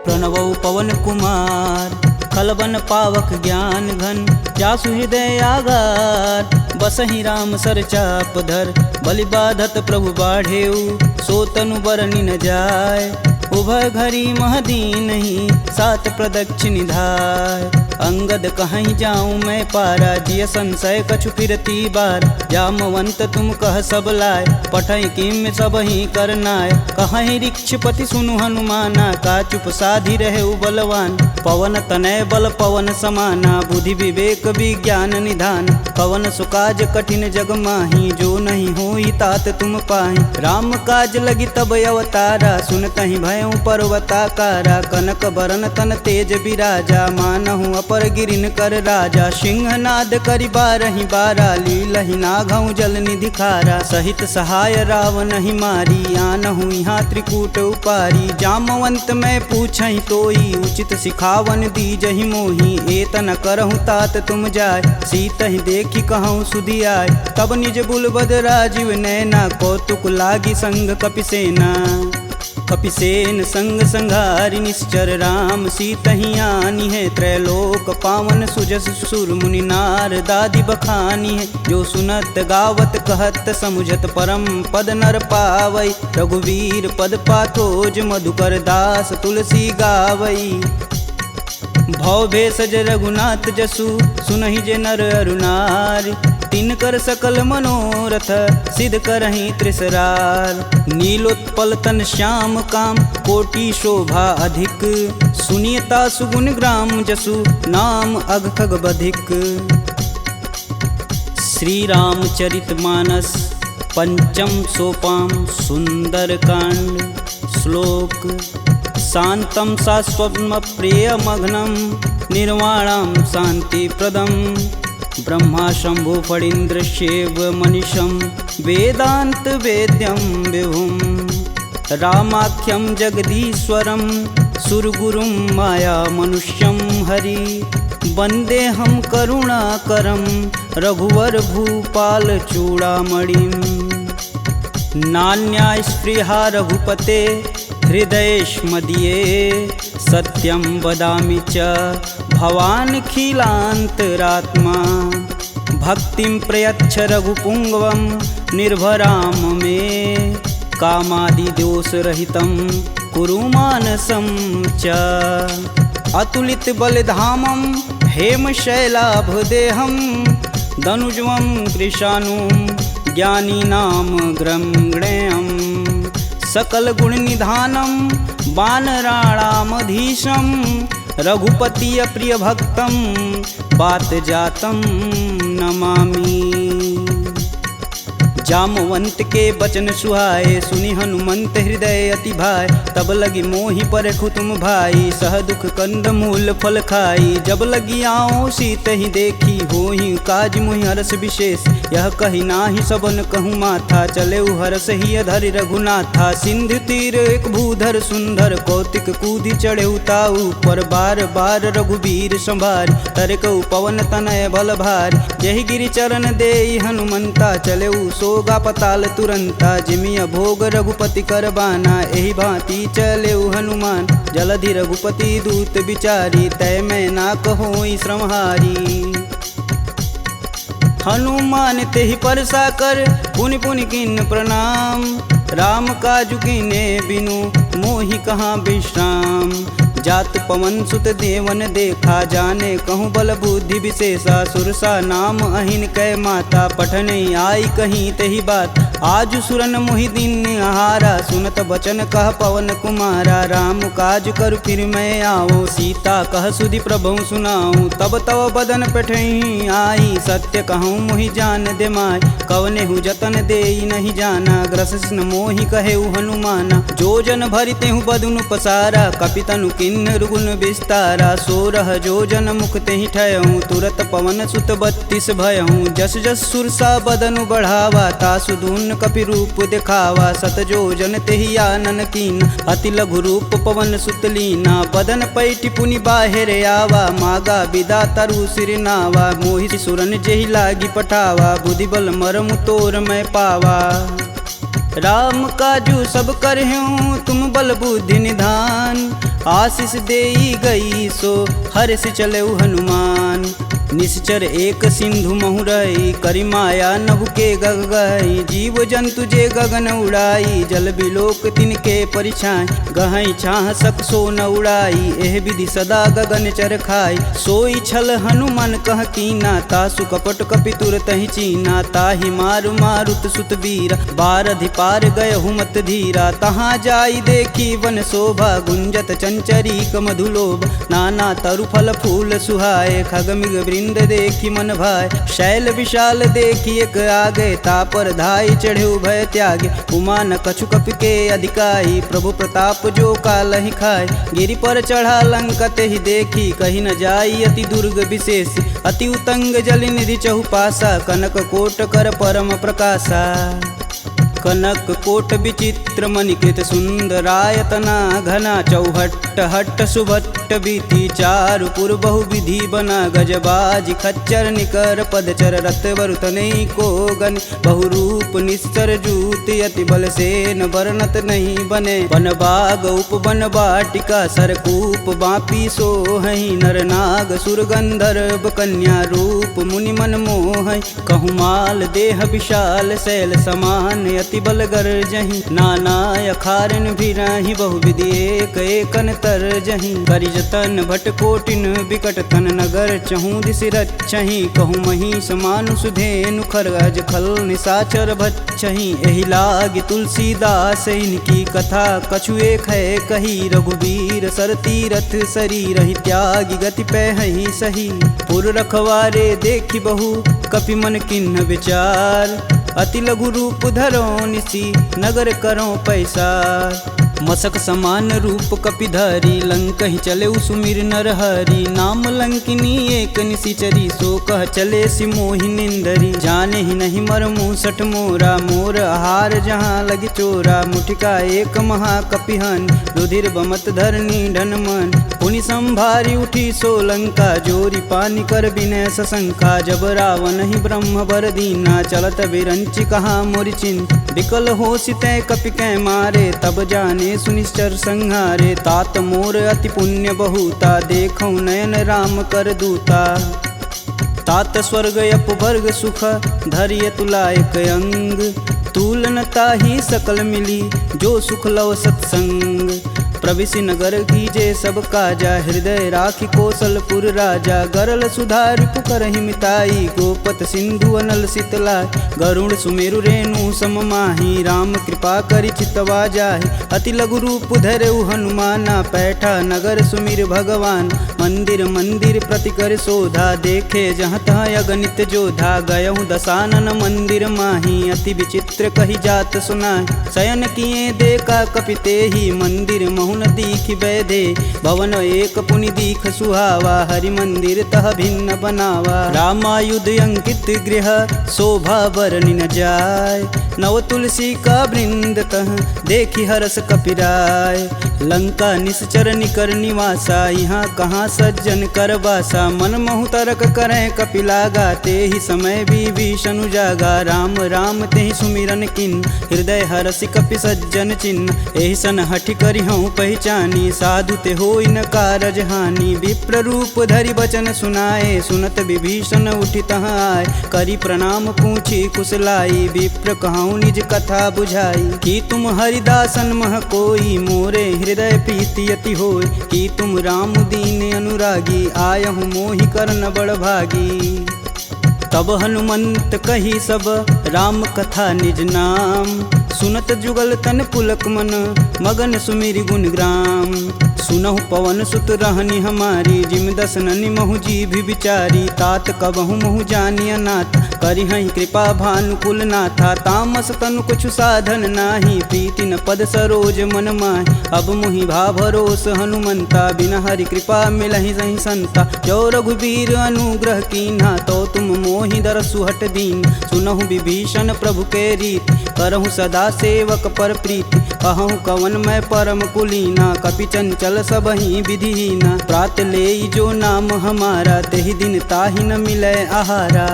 प्रणवौ पवन कुमार। खलबन पावक ज्ञान घन जासु हृदय आगार। बसहि राम सर चाप धर बलि बाधत प्रभु बाढ़ेऊ। सो तनु बरनि न जाय उभय घरी महदीन ही। सात प्रदक्षिण धाय अंगद कहीं जाऊं मैं पारा। जिय संशय कछु फिरती बार। जामवंत तुम कह सब लाय पठई किम सब ही करनाय। कहीं ऋक्षपति सुनु हनुमाना का चुप साधि रहे बलवान। पवन तनय बल पवन समाना बुद्धि विवेक विज्ञान निधान। पवन सुकाज कठिन जग माही जो नहीं होई तात तुम पाही। राम काज लगी तब अवतारा सुनतहि भयउ पर्वताकारा। कनक बरन तन तेज बिराजा मानहु अपर गिरिन कर राजा। सिंहनाद करि बारहि बारा लीलहि नाघउ जल निधि खारा। सहित सहाय रावण ही मारी आनहु यहाँ त्रिकूट उपारी। जामवंत मैं पूछहि तोई उचित सिखावन दीजहि मोही। एतन करहु तात तुम जाय सीतहि देखि कहूँ सुधि आय। तब निज बुलबद राजीव नैना कौतुक लागी संग कपिसेना। कपिसेन संग संघारि निश्चर राम सीतहि आनी है। त्रैलोक पावन सुजस सुर मुनि नार दादि बखानी है। जो सुनत गावत कहत समुझत परम पद नर पावई। रघुवीर पद पाथोज मधुकर दास तुलसी गावई। भव भेषज रघुनाथ जसु सुनहि जे नर अरुनार। तिनकर सकल मनोरथ सिद्ध करहि त्रिसरार। नीलोत्पल तन श्याम काम कोटि शोभा अधिक। सुनियता सुगुण ग्राम जसु नाम अघ खग बधिक। श्री रामचरित मानस पंचम सोपान सुंदर कांड। श्लोक शांतं शाश्वतं प्रियमघ्नं निर्वाणं शांतिप्रदं। ब्रह्मा शंभु फणीन्द्र शिव मनीषं वेदांत वेद्यं विभुं। रामाख्यं जगदीश्वरं सुरगुरुं माया मनुष्यं हरि। वन्देऽहं करुणाकरं रघुवर भूपाल चूड़ामणिं। नान्या स्पृहा रघुपते हृदयेष्मदीये। सत्यं वदामि च भवान् खिलान्तरात्मा। भक्तिं प्रयच्छ रघुपुङ्गवं निर्भराम मे। कामादिदोषरहितं कुरु मानसं च। अतुलित बलधामं हेमशैलाभदेहं। दनुजवं कृशानुं ज्ञानीनां ग्रंगणेयम्। सकल गुण निधानं वानराणामधीशं। रघुपति प्रिय भक्तं बात जातं नमामि। जामवंत के बचन सुहाए सुनि हनुमंत हृदय अति भाई। तब लगी मोहि परखु तुम भाई सह दुख कंद मूल फल खाई। जब लगी आओ सीत ही देखी होहि काज मुहि हरस विशेष। यह कही नाही सबन कहूँ माथा चले हरस ही अधरि रघुनाथा। सिंधु तीर एक भूधर सुंदर कौतिक कूदि चढ़े ताऊ। पर बार बार रघुवीर संभार तरकऊ पवन तनय बल भार। यही गिरि चरण देई हनुमंता चले सोगा पताल तुरंता। जिमिया भोग रघुपति कर बाना एहि भांति चले हनुमान। जलधि रघुपति दूत विचारी तय मैं ना कहोई श्रमहारी। हनुमान तेहि परसा कर पुनि पुनि किन प्रणाम। राम काजु कीने बिनु मोहि कहाँ विश्राम। जात पवन सुत देवन देखा जाने कहूँ बल बुद्धि विशेषा। सुरसा नाम अहिन कै माता पठने आई कहीं तही बात। आज सुरन मोहि दिन आहारा सुनत बचन कह पवन कुमारा। राम काज कर फिर मैं आओ सीता कह सुधि प्रभु सुनाऊं। तब तव बदन पठही आई सत्य कहूँ मोहि जान दे माय। कवने हु जतन देई नहीं जाना ग्रसिन मोहि कहेउ हनुमाना। जो जन भरिते हूँ बदनु पसारा कपितनु किन्नर गुण विस्तारा। सोरह जो जन मुख तेहि ठयहूँ तुरत पवन सुत 32 भयहूँ। जस जस सुरसा बदनु बढ़ावा तासु दून कपि रूप दिखावा। सत जो जन तेहि आनन कीन अति लघु रूप पवन सुत लीना। बदन पैठि पुनि बाहिर आवा मागा विदा तरु सिर नावा। मोहि सुरन जेहि लागी पठावा बुद्धि बल मरमु तोर मैं पावा। राम काजू सब करहूँ तुम बल बुद्धि निधान। आशीष देई गई सो हर्ष चले हनुमान। निश्चर एक सिंधु महुरई करी माया नभ के गग गई। जीव जंतु जे गगन उड़ाई जल बिलोक तिनके परिछाई। गहई छाह सक सो न उड़ाई एह विधि सदा गगन चर खाई। सोई छल हनुमान कह कीना तासु कपट कपि तुरत ही चीना। ताहि मारु मारुत सुत वीर बारधि पार गय हुमत धीरा। तहाँ जाई देखी वन शोभा गुंजत चंचरी मधुलोभ। नाना तरु फल फूल सुहाए खगमिग वृंद देखी मन भाय। शैल विशाल देखी एक आगे तापर धाई चढ़े भय त्यागे। उमा न कछु कपि के अधिकाई प्रभु प्रताप जो काल ही खाए। गिरि पर चढ़ा लंकत ही देखी कहीं न जाई अति दुर्ग विशेष। अति उतंग जल निधि चहुपासा कनक कोट कर परम प्रकाशा। कनक कोट विचित्र मणिकृत सुंदरायतना घना। चौहट्ट हट्ट सुभट्ट बीती चारु पुर बहु विधि बना। गजबाज खच्चर निकर पदचर रत वरुतनई को गन। बहुरूप निश्चर जूति अति बल सेन वर्णत नहीं बने। वन बाग उपवन बाटिका सरकूप बापी सोहई। नर नाग सुर गंधर्व कन्या रूप मुनि मन मोहई। कहूमाल देह विशाल शैल समान अति बल गर्जहि। नाना अखारन भिराहि बहुविधि एक एकन तरजहि। करिजतन भट कोटिन विकट तन नगर चहु दिस रचहि। कहूँ महिष मानुष धेनु खरगज खल निशाचर भच्छहि। एहि लागी तुलसीदास इनकी कथा कछु एक है कही। रघुवीर सर तीरथ शरीर ही त्यागी गति पैहि सही। पुर रखवारे देखी बहु कपि मन किन्ह विचार। अति लघु रूप धरो निसी नगर करो पैसार। मसक समान रूप कपिधरी लंक ही चले सुमिर नर हरि। नाम लंकिनी एक निशिचरी सो कह चले सिमोहि निंदरी। जाने ही नहीं मर मूसठ मोरा मोर आहार जहाँ लगी चोरा। मुठिका एक महाकपिहन रुधिर बमत धरनी ढन मन। पुनि संभारी उठी सो लंका जोरी पानी कर विनय सशंका। जब रावण ही ब्रह्म बर दीना चलत विरंचि कहा मोरि चिन्ह। विकल हो सितै कपि कै मारे तब जाने सुनिश्चर संहारे। तात मोर अति पुण्य बहुता देखौ नयन राम कर दूता। तात स्वर्ग अपवर्ग सुख धरिय तुलायक अंग। तूलन ताहि सकल मिली जो सुख लव सत्संग। प्रविशि नगर कीजे सब काजा हृदय राखि कौशलपुर राजा। गरल सुधार पुकरहि मिताई गोपत सिंधु अनल शीतलाय। गरुड़ सुमेरु रेणु सम माही राम कृपा करि चितवा जाहि। अति लघु रूप धरऊ हनुमाना पैठा नगर सुमिर भगवान। मंदिर मंदिर प्रति कर शोधा देखे जहाँ तहाँ अगणित जोधा। गयहु दशानन मंदिर माही अति विचित्र कही जात सुनाय। शयन किए देखा कपिते ही मंदिर महुन दीख बैधे। भवन एक पुनि दीख सुहावा हरि मंदिर तह भिन्न बनावा। रामायुध अंकित गृह शोभा बरनि न जाय। नव तुलसी का वृंद तह देखी हरस कपिराय। लंका निश्चर निकर निवासा यहाँ कहाँ सज्जन कर बासा। मन महु तरक करें कपिलागा ते ही समय विभीषण जागा। राम राम ते ही सुमिरन किन हृदय हरसि कपि सज्जन चिन्ह। एहि सन हठि करि हूँ पहचानी साधु ते होई न कारज हानि। विप्र रूप धरि बचन सुनाए सुनत विभीषण उठि तहाँ आए। करि प्रणाम पूछी कुशलाई विप्र कहूँ निज कथा बुझाई। कि तुम हरिदासन मह कोई मोरे हृदय प्रीति अति होय। कि तुम राम दीन अनुरागी आयहु मोहि करन बड़ भागी। तब हनुमंत कही सब राम कथा निज नाम। सुनत जुगल तन पुलक मन मगन सुमिरि गुण ग्राम। सुनहु पवन सुत रहनी हमारी जिम दसननि महु जीभि विचारी। तात कबहु महु जानिय नाथ करिहहि कृपा भानुकुल नाथा। तामस तनु कुछु साधन नाही प्रीति न पद सरोज मन माहि। अब मुहि भा भरोस हनुमंता बिना हरि कृपा मिलहि सही संता। जो रघुबीर अनुग्रह कीन्हा तो तुम मोहि दरसु हट दीन। सुनहु विभीषण प्रभु के रीत करहु सदा सेवक पर प्रीति। कहूँ कवन मैं परम कुलीना कपि चंचल सबहि विधिहीना। प्रात लेई जो नाम हमारा तेहि दिन ताहि न मिलै आहारा।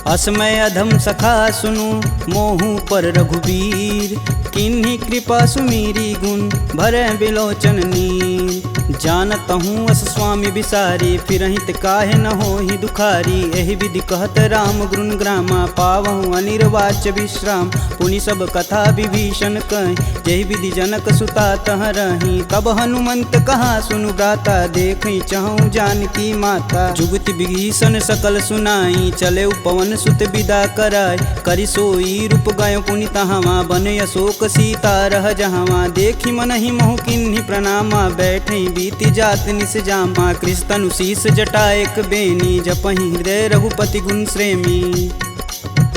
असमय अधम सखा सुनु मोहू पर रघुबीर, किन्हीं कृपा सुमीरी गुण भरे बिलोचन नीर। जानत हूँ अस स्वामी बिसारी, फिरहित काहे न होहि दुखारी। एहि विधि कहत राम गुण ग्रामा, पावहु अनिर्वाच्य विश्राम। पुनि सब कथा विभीषण कहि, जेहि विधि जनक सुता तह रही। तब हनुमंत कहा सुनु भ्राता, देखहि चहु जानकी माता। जुगति विभीषण सकल सुनाई, चले पवन सुत विदा कराय। करि सोई रूप गयो पुनि तहाँ, बन अशोक सीता रह जहाँ। देखि मनहि मोहु किन्हीं प्रणामा, बैठे बीति जात निस जामा। कृष्ण शीस जटा एक बेनी, जपहि हृदय रघुपति गुण श्रेमी।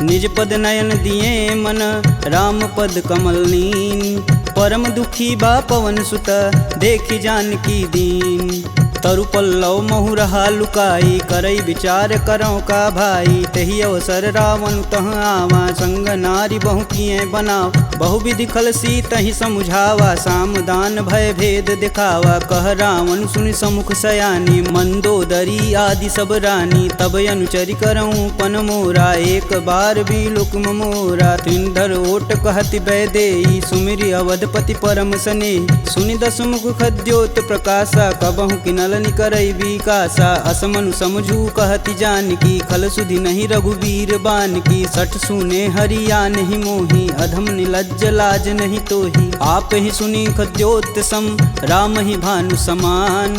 निज पद नयन दिए मन, राम पद कमल नीन। परम दुखी बा पवन सुत, देखि जानकी दीन। तरु पल्लव महु रहा लुकाई, करई विचार करो का भाई। तही अवसर रावण तह आवा, संग नारी बहु किए बनाव। बहु विधि खल सी तही समुझावा, साम दान भय भेद दिखावा। कह रावण सुनि समुख सयानी, मंदोदरी आदि सब रानी। तब अनुचरि करऊँ पन मोरा, एक बार भी लुक मोरा। त्रिंधर ओट कहति बैदेई, सुमिरि अवधपति परम स्नेही। सुनि दस मुख खद्योत प्रकाशा, कबहु किनल करई विकासा। असमनु समझू कहति जानकी, खल सुधि नहीं रघुवीर बान की। सठ सुने हरिया नहीं मोही, अधम निलज्ज लाज नहीं तोही। आप ही सुनी खद्योत सम, राम ही भानु समान।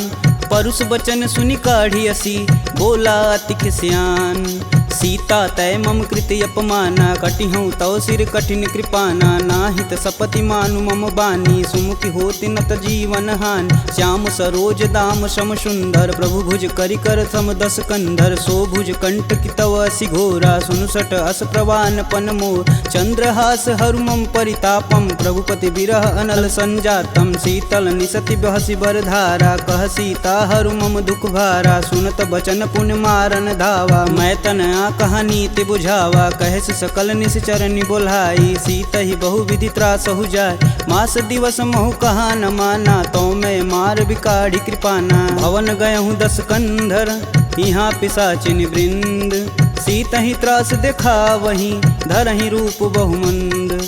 परुष बचन सुनि काढ़ी असी, बोला अति खिसियान। सीता तय मम कृति अपमाना, कटिहूँ तव सिर कठिन कृपाना। नाहित सपति मानु मम बानी, सुमुखी होति नत जीवन हानि। श्याम सरोज दाम सम सुंदर, प्रभु भुज करि कर सम दस कंधर। सो भुज कंठ की तव असि घोरा, सुनुसट अस प्रवान पन मोर। चंद्रहास हरु मम परितापम, प्रभुपति बिरह अनल संजातम। शीतल निसति बहसि बर धारा, कह सीता हरु मम दुख भारा। सुनत बचन पुन मारन धावा, मैं तन कहानी ते बुझावा। कहस सकल निश्चर बोलाई, सीत ही बहु विधि त्रास हो जाय। मास दिवस महु कहा न माना, तो मैं मार बिकाढ़ी कृपाना। भवन गयहूँ दस कंधर, यहाँ पिशाचिन वृंद। सीत ही त्रास देखा वहीं, धरहि रूप बहुमंद।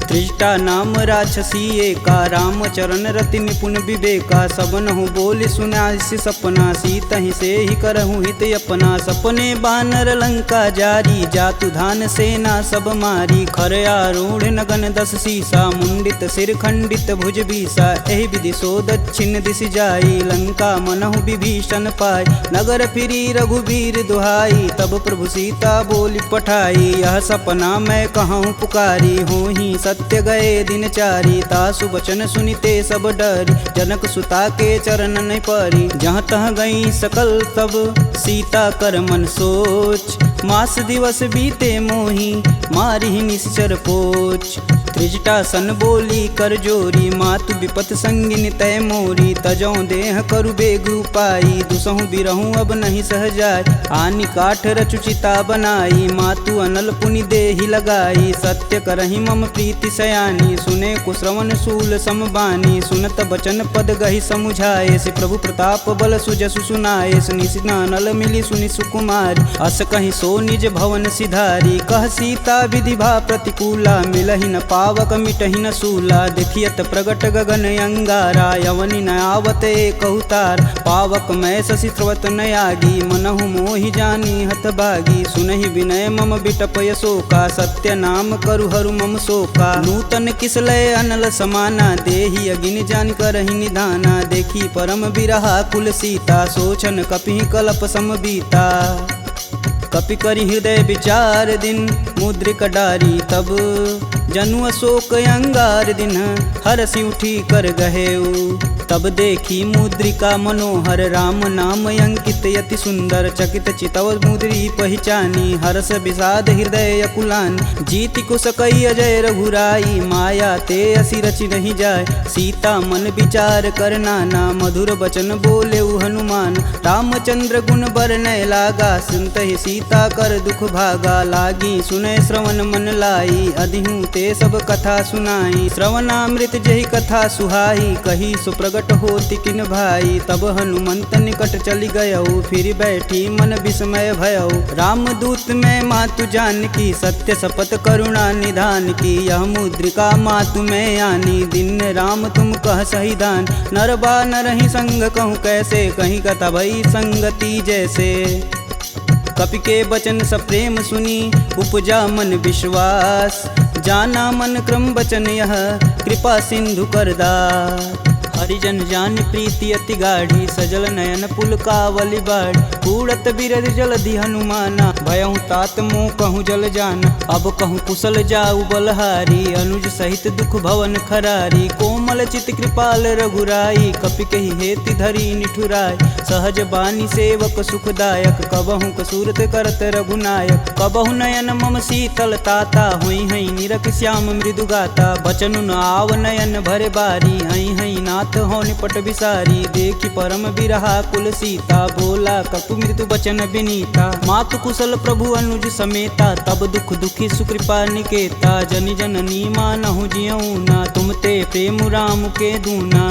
त्रिजटा नाम राक्षसी एका, राम चरण रति निपुण विवेका। सबनहु बोल सुनासि सपना, सीत ही से ही करहु हित अपना। सपने बानर लंका जारी, जातु धान सेना सब मारी। खर आरूढ़ नगन दस सीसा, मुंडित सिर खंडित भुज बीसा। एहि विधि सो दक्षिण दिश जाई, लंका मनहु विभीषण पाय। नगर फिरी रघुवीर दुहाई, तब प्रभु सीता बोली पठाई। यह सपना मैं कहूँ पुकारी, हूँ ही सत्य गए दिन चारी। तासु बचन सुनिते सब डरी, जनक सुता के चरण नहीं परी। जहाँ तह गई सकल तब सीता कर मन सोच। मास दिवस बीते मोही, मारी निश्चर पोच। त्रिजटा सन बोली कर जोरी, मातु विपत संगिन तय मोरी। तजौ देह करु बेग उपाई, दुसहु बिरहूँ अब नहीं सह जाय। आनि काठ रचुचिता बनाई, मातु अनल पुनि देहि लगाई। सत्य करहि मम प्रीति सयानी, सुने कुश्रवण शूल समबानी। सुनत बचन पद गहि समुझाए, से प्रभु प्रताप बल सुजसु सुनाए। निशिना नल मिली सुनि सुकुमारी, अस कहि सो निज भवन सिधारी। कह सीता विधि भा प्रतिकूला, मिलहि न पावक मिटहि न सूला। देखियत प्रगट गगन अंगारा, यवनि न आवत एक अवतार। पावक मैं शशि स्रवत न आगी, मनहु मोहि जानी हतभागी। सुनहि विनय मम बिटपय शोका, सत्य नाम करु हरु मम शोका। नूतन किसलय अनल समाना, देहि अगिन जान करहि निधाना। देखी परम बिरहा कुल सीता, सोचन कपि कलप सम बीता। कपि करि हृदय विचार दिन, मुद्रिक डारी तब। जनु अशोक अंगार दिन, हरसि उठी कर गहेऊ। तब देखी मुद्रिका मनोहर, राम नाम अंकित यति सुंदर। चकित चितव मुद्री पहचानी, हर्ष विषाद हृदय अकुलान। जीति कुश कई अजय रघुराई, माया ते असि रचि नहीं जाय। सीता मन विचार कर नाना, मधुर बचन बोले हनुमान। रामचंद्र गुण बरनय लागा, सुनत ही सीता कर दुख भागा। लागी सुनय श्रवण मन लाई, अधिहूँ ते सब कथा सुनाई। श्रवणामृत जहि कथा सुहाई, कही सुप्रगट प्रगट होती किन भाई। तब हनुमंत निकट चली गयऊ, फिर बैठी मन विस्मय भयऊ। रामदूत में मातु जानकी, सत्य शपथ करुणा निधान की। यह मुद्रिका मातु में आनी, दिन राम तुम कह सही दान। नर बा नरहि संग कहूँ कैसे, कहीं कथा भई संगति जैसे। कपि के बचन सप्रेम सुनी, उपजा मन विश्वास। जाना मन क्रम बचन यह, कृपा सिंधु करदार। हरिजन जान प्रीति अति गाढ़ी, सजल नयन पुलकावली बाढ़। उड़त बिरद जलधि हनुमाना, भयहु तात मोह कहूँ जल जाना। अब कहूँ कुशल जाऊ बलहारी, अनुज सहित दुख भवन खरारी। कोमल चित कृपाल रघुराई, कपि कहि हेति धरी निठुराय। सहज बानी सेवक सुखदायक, कबहु कसूरत करत रघुनायक। कबहु नयन मम शीतल ताता, होई हई निरख श्याम मृदु गाता। बचनु न आव नयन भरे बारी, हई हई नाथ हो निपट विसारी। देखी परम बिरहा कुल सीता, बोला कपि मृदु बचन विनीता। मातु कुशल प्रभु अनुज समेता, तब दुख दुखी सुकृपा निकेता। जनि जननी मानहु जियऊ ना, तुम ते प्रेम राम के दूना।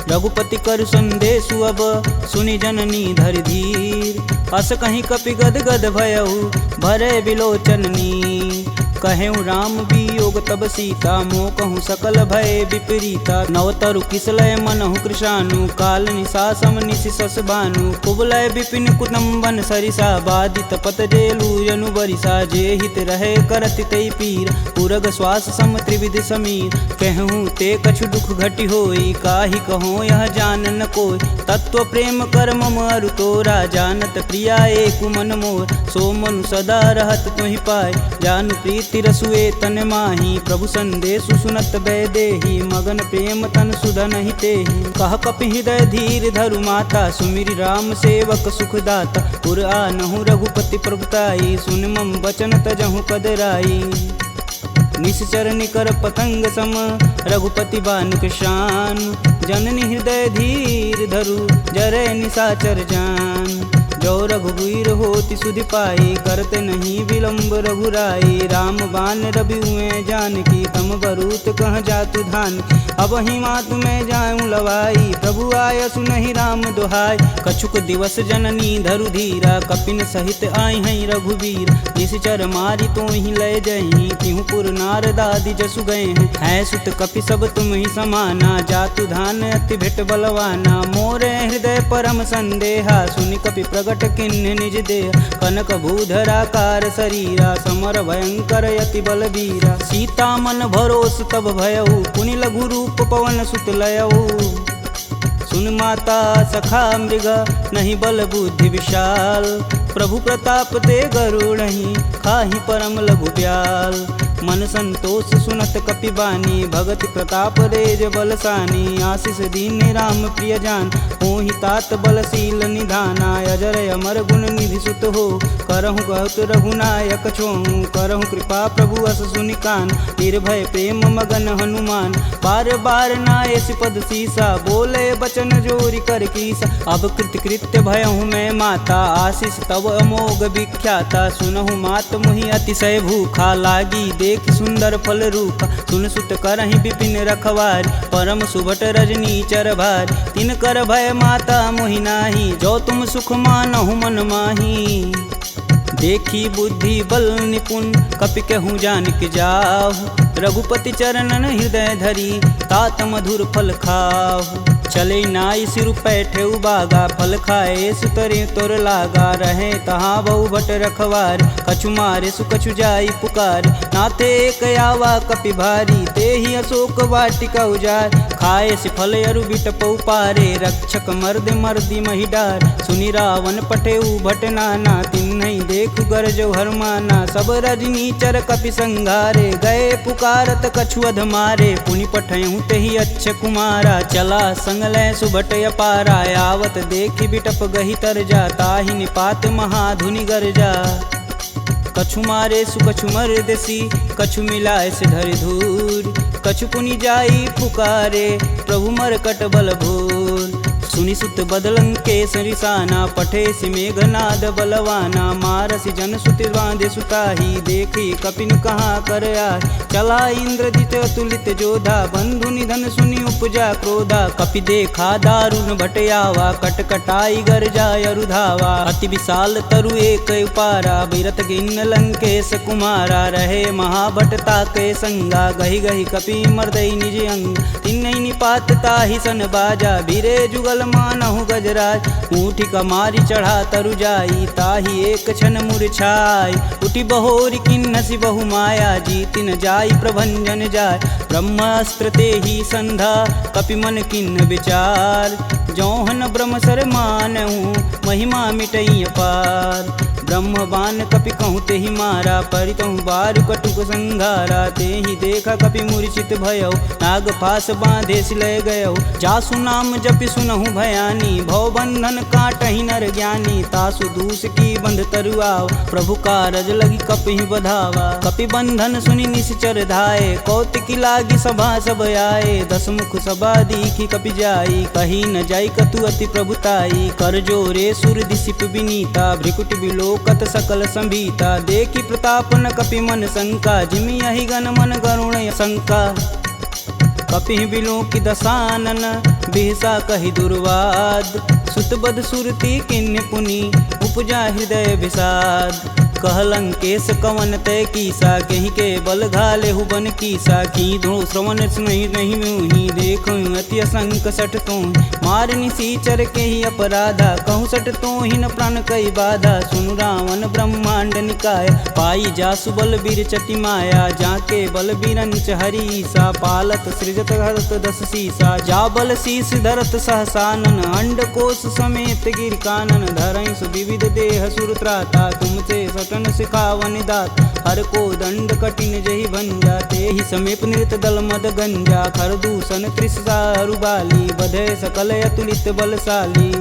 रघुपति कर संदेशु अब, सुनि जननी धरि धीर। अस कहीं कपि गद गद भयऊ, भरे बिलोचन नीर। कहेऊ राम वियोग तब सीता, मोह कहूँ सकल भय विपरीता। नवतरु किसलय मनहु कृशानु, काल निशा सम निशि शश भानु। कुबलय विपिन कुटुम्बन सरिसा, बाधित पत जेलु जनु बरिसा। जे हित रहे करत तै पीर, पुरग श्वास सम त्रिविध समीर। कहूँ ते कछु दुख घटि होई, काहि कहो यह जान न कोई। तत्व प्रेम कर मम अरु तोरा, जानत प्रिया एक मन मोर। सो मनु सदा रहत तुहि पाय, जानु प्रीति रसुए तन माही। प्रभु संदेशु सुनत बैदेही, मगन प्रेम तन सुधन ही तेहि। कह कपि हृदय धीर धरु माता, सुमिरि राम सेवक सुखदाता। पुर आनहु रघुपति प्रभुताई, सुन मम बचन तजहु कदराई। निश्चर निकर पतंग सम, रघुपति बानिक शान। जननी हृदय धीर धरु, जरै निशाचर जान। जो रघुवीर होति सुधि पाई, करते नहीं विलम्ब रघुराई। राम बान रवि हुए जानकी, तम बरूत कह जातु धान। अब ही मातु में जाऊँ लवाई, प्रभु आय सुनहि राम दुहाई। कछुक दिवस जननी धरु धीरा, कपिन सहित आई हैं रघुवीर। निश्चर मारी तो ही लय जही, तिहु पुर नारदादि जसु गए हैं। है सुत कपि सब तुम ही समाना, जातु धान अति भेट बलवाना। मोरे हृदय परम संदेहा, सुनि कपि प्रगट किन्ह निज देह। कनक भूधराकार शरीरा, समर भयंकर यति बलबीरा। सीता मन भरोस तब भयऊ, पुनि लघु रूप पवन सुत लयऊ। सुन माता सखा मृग, नहीं बल बुद्धि विशाल। प्रभु प्रताप ते गरुड़हि, खाहि परम लघु ब्याल। मन संतोष सुनत कपि बानी, भगति प्रताप रेज बलसानी। आशीष दीन राम प्रिय जान, होहि तात बलशील निधाना। अजर अमर गुण निधि सुत हो, करहु कहत रघुनायक छोहु। करहु कृपा प्रभु अस सुनि कान, निर्भय प्रेम मगन हनुमान। बार बार नायस पद सीसा, बोले बचन जोरि कर कीसा। अब कृत्य भयहु मैं माता, आशीष तब अमोघ विख्याता। सुनहु मात मुहि अतिशय भूखा, लागी देख सुंदर फल रूपा। सुन सुत करहि विपिन रखवारी, परम सुभट रजनी चर भारी। तिन कर भय माता मोहि नाही, जो तुम सुख मानहु मन माही। देखी बुद्धि बल निपुण, कपि कहूँ जानिक जाहु। रघुपति चरणन हृदय धरी, तात मधुर फल खाहु। चले नाई सिर पैठे बागा, फल खाए सुतरे तोर लागा। रहे तहाँ बहु भट रखवार, कछु मारे सु कछु जाई पुकार। नाथे एक आवा कपि भारी, ते ही अशोक वाटिका उजार। खाए सि फल अरु बिटपउ पारे, रक्षक मर्द मर्दी मही डार। सुनि रावण पठेउ भट नाना, तिन्हि देखु गरजौ हरमाना। सब रजनी चर कपि संघारे, गए पुकारत कछु अध मारे। पुनि पठयहु तेहि अच्छ कुमारा, चला संग लय सुभट अपारा। आवत देखि बिटप गहि तरजा, ताहि निपात महाधुनि गरजा। कछु मारे सु कछु मर्देसी, कछु मिलाए से धरि धूर। कछु पुनि जाई पुकारे, प्रभु मरकट बल भूर। सुनि सुत बदलंकेश रिसाना, पठे सि मेघनाद बलवाना। मारसि जन सुति बांधे सुताही, देखी कपिन कहाँ कर आए। चला इंद्रजित अतुलित जोधा, बंधु निधन सुनि उपजा क्रोधा। कपि देखा दारुण भटयावा, कटकटाई गर्जा अरुधावा। अति विशाल तरु एक उपारा, बिरत गिन्न लंकेश कुमारा। रहे महाभटता के संगा, गही गही कपि मर्दई निज अंग। तिन्हि निपात ताहि सन बाजा, भीरे जुगल मानहु गजराज। ऊँठी कमारी चढ़ा तरु जाई, ताहि एक क्षण मूर्छाई। उठी बहोरी किन्नसी बहु माया, जीति न जाई प्रभंजन जाय। ब्रह्मास्त्र ते ही संधा, कपि मन किन्न विचार। जौहन ब्रह्म सर मानहु, महिमा मिटई अपार। ब्रह्म बान कपि कहूँ ते ही मारा, परितहु बारु कटुक संघारा। ते ही देखा कपि मूर्छित भयउ, नाग पास बांधे सिलय गयउ। जासु नाम जपि सुनहु भयानी, भव बंधन काटहि नर ज्ञानी। तासु दूस की बंध तरुआव, प्रभु कारज लगी कपि बधावा। कपि बंधन सुनि निश्चर धाये, कौतिकी लागी सभा सब आए। दस मुख सभा दीखी कपि जाई, कही न जाई कतु अति प्रभुताई। कर जोरे सुर दिसिप विनीता, भ्रिकुट बिलोकत सकल संभीता। देखी प्रताप न कपि मन शंका, जिमि यही गण मन गरुण शंका। कपि बिलोकि दसानन, बिहसा कहि दुर्वाद। सुतबद सुरति किन्य पुनि, उपजा हृदय विषाद। कहलंकेश कवन तय कीसा, कहीं के बल घाले हुबन कीसा। की धो श्रवण नहीं नहीं मुहि, देखो अति असंक सठ तो। मार निसीचर के ही अपराधा, कहूँ सठ तो ही न प्राण कई बाधा। सुनु रावण ब्रह्मांड निकाय, पाई जासु बल बीर चति माया। जाके बल बीरंच हरीसा, पालत सृजत हरत दस सीसा। जा बल शीस धरत सहसानन, अंड कोश समेत गिर कानन। धरई सुविविध देह सुर त्राता, तुमसे सटन सिखावन दात। हर को दंड कठिन जही भंजा, ते ही समीप नृत दल मद गंजा। खर दूषण त्रिसारु बाली, बधे सकल अतुलित बलशाली।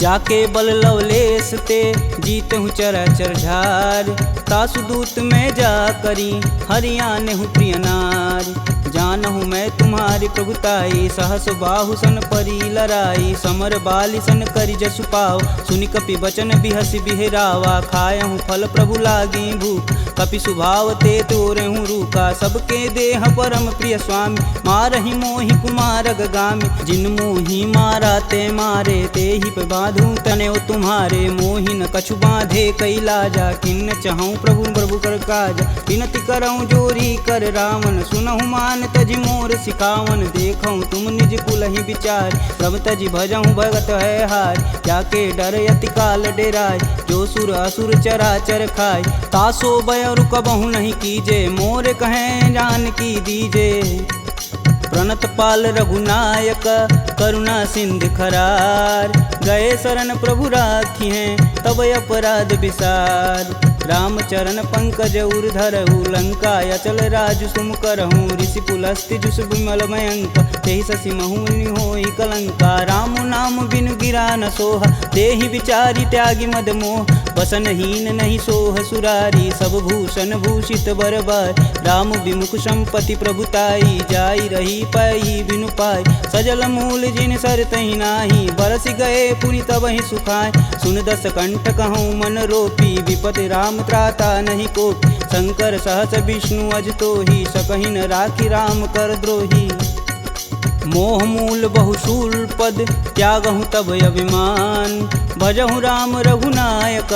जाके बल लवलेश ते, जीतहु चराचर झार। तासु दूत में जा करी, हरियाने हूँ प्रिय नार। जानहु मैं तुम्हारी प्रभुताई, सहस बाहु सन परी लराई। समर बाली सन करि जसु पाव, सुनि कपि बचन बिहसि बिहरावा। खायहु फल प्रभु लागी भूख, कपि सुभाव ते तोरहु रूखा। सबके देह परम प्रिय स्वामी, मारहि मोहि कुमार गामी। जिन मोहि मारा ते मारे, ते ही पे बांधू तने तुम्हारे। मोहि न कछु बांधे कैलाजा, किन्न चहूँ प्रभु प्रभु कर काजा। विनति करऊँ जोरी कर रावण, सुनहु मान तजि मोर सिखावन। देखऊँ तुम निज कुल ही विचार, प्रभ तजि भजऊँ भगत है हार। जाके डर यति काल डेराय, जो सुर असुर चराचर खाय। तासो बयरु कबहु नहीं कीजे, मोर कहें जान की दीजे। प्रणत पाल रघुनायक, करुणा सिंध खरार। गए शरण प्रभु राखी हैं, तब अपराध विसार। रामचरण पंकज उर धरहु, लंका अचल राजु सुम करहूँ। ऋषि पुलस्ति जुस विमल मयंक, तेहि शशि महुनि होई कलंका। राम नाम बिनु गिरा न सोहा, देहि विचारी त्यागी मद मोह। वसनहीन नहीं सोह सुरारी, सब भूषण भूषित बरबार। राम विमुख संपत्ति प्रभुताई, जाई रही पाई बिनु पाई। सजल मूल जिन सर तहि नाही, बरस गए पुनि तबहि सुखाय। सुन दस कंठ कहूँ मन रोपी, विपति राम त्राता नहीं कोपी। शंकर सहस विष्णु अज तोहि, सकहि न राखी राम कर द्रोही। मोह मूल बहुशूल पद, त्यागहु तब अभिमान। भजहु राम रघुनायक,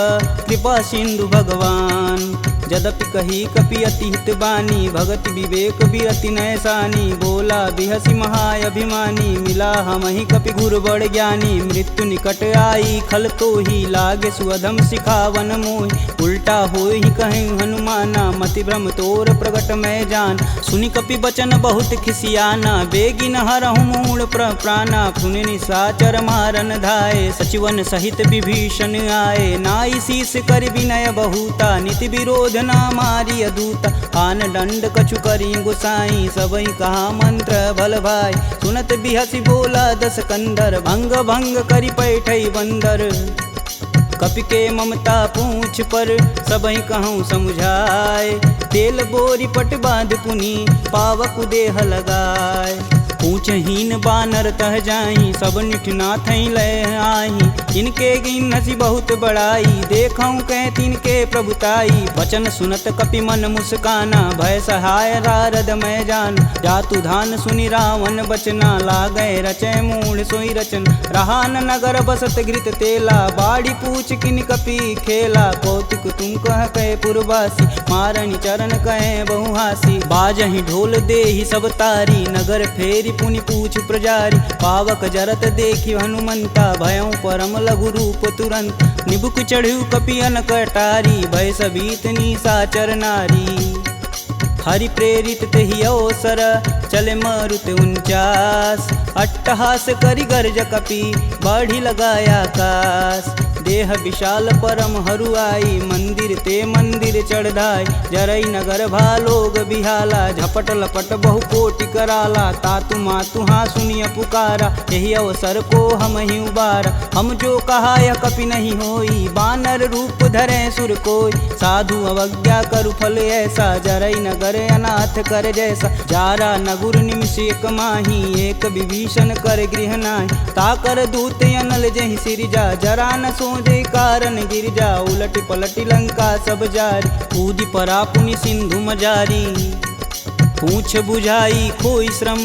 कृपा सिंधु भगवान। जदपि कही कपि अति हित बानी, भगति विवेक बिरति नैसानी। बोला बिहसी महाअभिमानी, मिला हमहि कपि गुर बड़ ज्ञानी। मृत्यु निकट आई खल तो ही, लागे सुअधम सिखावन मोहि। उल्टा होई कहीं हनुमाना, मति भ्रम तोर प्रगट मैं जान। सुनि कपि बचन बहुत खिसियाना, बेगिन हरहु मूल प्राणा। सुनि निशाचर मारन धाये, सचिवन सहित विभीषण आए। नाई शीस कर विनय बहुता, नीति विरोध ना मारी अदूता। आन दंड कछु करी गुसाई, सबई कहा मंत्र भल भाई। सुनत बिहसी बोला दस कंधर, भंग भंग करि पैठई बंदर। कपि के ममता पूछ पर, सबई कहूँ समुझाए। तेल बोरी पट बांध पुनि, पावक देह लगाए। पूछहीन बानर तह जाही, सब निठना थई लय आही। इनके गिन हसी बहुत बड़ाई, देखऊं कह तिनके प्रभुताई। वचन सुनत कपि मन मुस्काना, भय सहाय रारद मैं जान। जातु धान सुनि रावण बचना, लागै रचय मूढ़ सोई रचन। रहा न नगर बसत घृत तेला, बाड़ी पूछ किन कपि खेला। कौतुक तुम कह कहे पुरवासी, मारणी चरण कहे बहुहासी। बाजहि ढोल देहि सब तारी, नगर फेरी पुनि पूछ प्रजारी। पावक जरत देखि हनुमंता, भयउ परम लघु रूप तुरंत। निबुक चढ़ू कपियन कटारी, भय सबीत निशाचर नारी। हरि प्रेरित तेहि अवसर, चले मारुत 49। अट्टहास करि गर्ज कपि, बाढ़ी लगाया आकाश। देह विशाल परम हरुआई, मंदिर ते मंदिर चढ़ाई। जरई नगर भालोग बिहाला, झपट लपट बहु कोटि कराला। तातु मातु हाँ सुनिय पुकारा, यही अवसर को हम ही उबारा। हम जो कहा यह कपि नहीं होई, बानर रूप धरे सुर कोई। साधु अवज्ञा करु फल ऐसा, जरई नगर अनाथ कर जैसा। जारा नगुर निमिष एक माही, एक विभीषण कर गृह नाहि। ताकर दूत अनल जहि सिरजा, जरा न सोजे कारण गिरजा। उलटि पलटि लंका सब जारी, कूदि परा पुनि सिंधु मजारी। पूछ बुझाई खोई श्रम,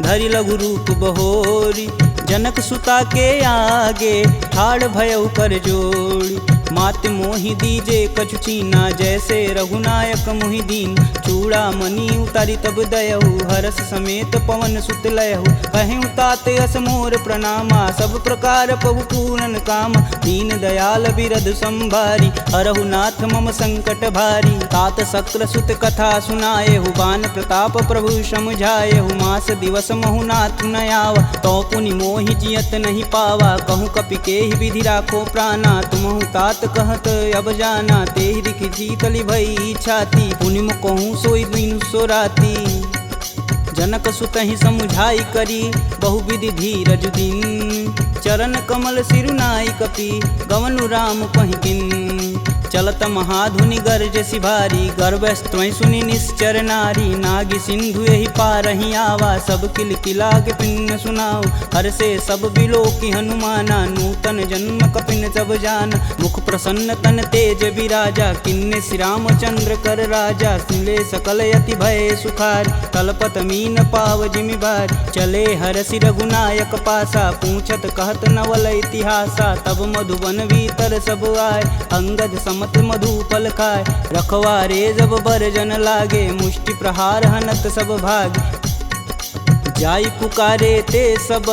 धरि लघु रूप बहोरी। जनक सुता के आगे, ठाड़ भयउ कर जोड़ी। मात मोहि दीजे कछु चीना, जैसे रघुनायक मोहि दीन। चूड़ा मणि उतारी तब दयहु, हरस समेत पवन सुत लयहु। कहें तात यस मोर प्रणामा, सब प्रकार प्रभु पूरन काम। दीन दयाल बिरध संभारी, हरहु नाथ मम संकट भारी। तात शक्र सुत कथा सुनाएहु, बान प्रताप प्रभु समुझाएहु। मास दिवस महु नाथ न आवा, तो पुनि मोहि जियत नहीं पावा। कहूँ कपि के ही विधि राखो प्राणा, तुमहु तात कहत अब जाना। तेहि दिखि शीतली भई छाती, पुनि कहूँ सोई दिन सो राती। जनक सुतहि समुझाई करी, बहुविधि धीरज दिन। चरण कमल सिरुनाई कपि, गवनु राम पहिकिन। चलत महाधुनि गर्ज सिभारी, गर्भस्त्वं सुनि निश्चर नारी। नागी सिंधु यही पारहि आवा, सब किल किलाग पिन्न सुनाओ। हर से सब बिलोकि हनुमाना, नूतन जन्म कपिन सब जान। मुख प्रसन्न तन तेज विराजा, किन्ने श्री रामचंद्र कर राजा। सिले सकल यति भय सुखार, तलपत मीन पाव जिमि भार। चले हरसि रघुनायक पासा, पूछत कहत नवल इतिहासा। तब मधुबन भीतर सब आए, अंगद मत मधुपल खाए। रखवारे जब बरजन लागे, मुष्टि प्रहार हनत सब भाग। जाई पुकारे ते सब,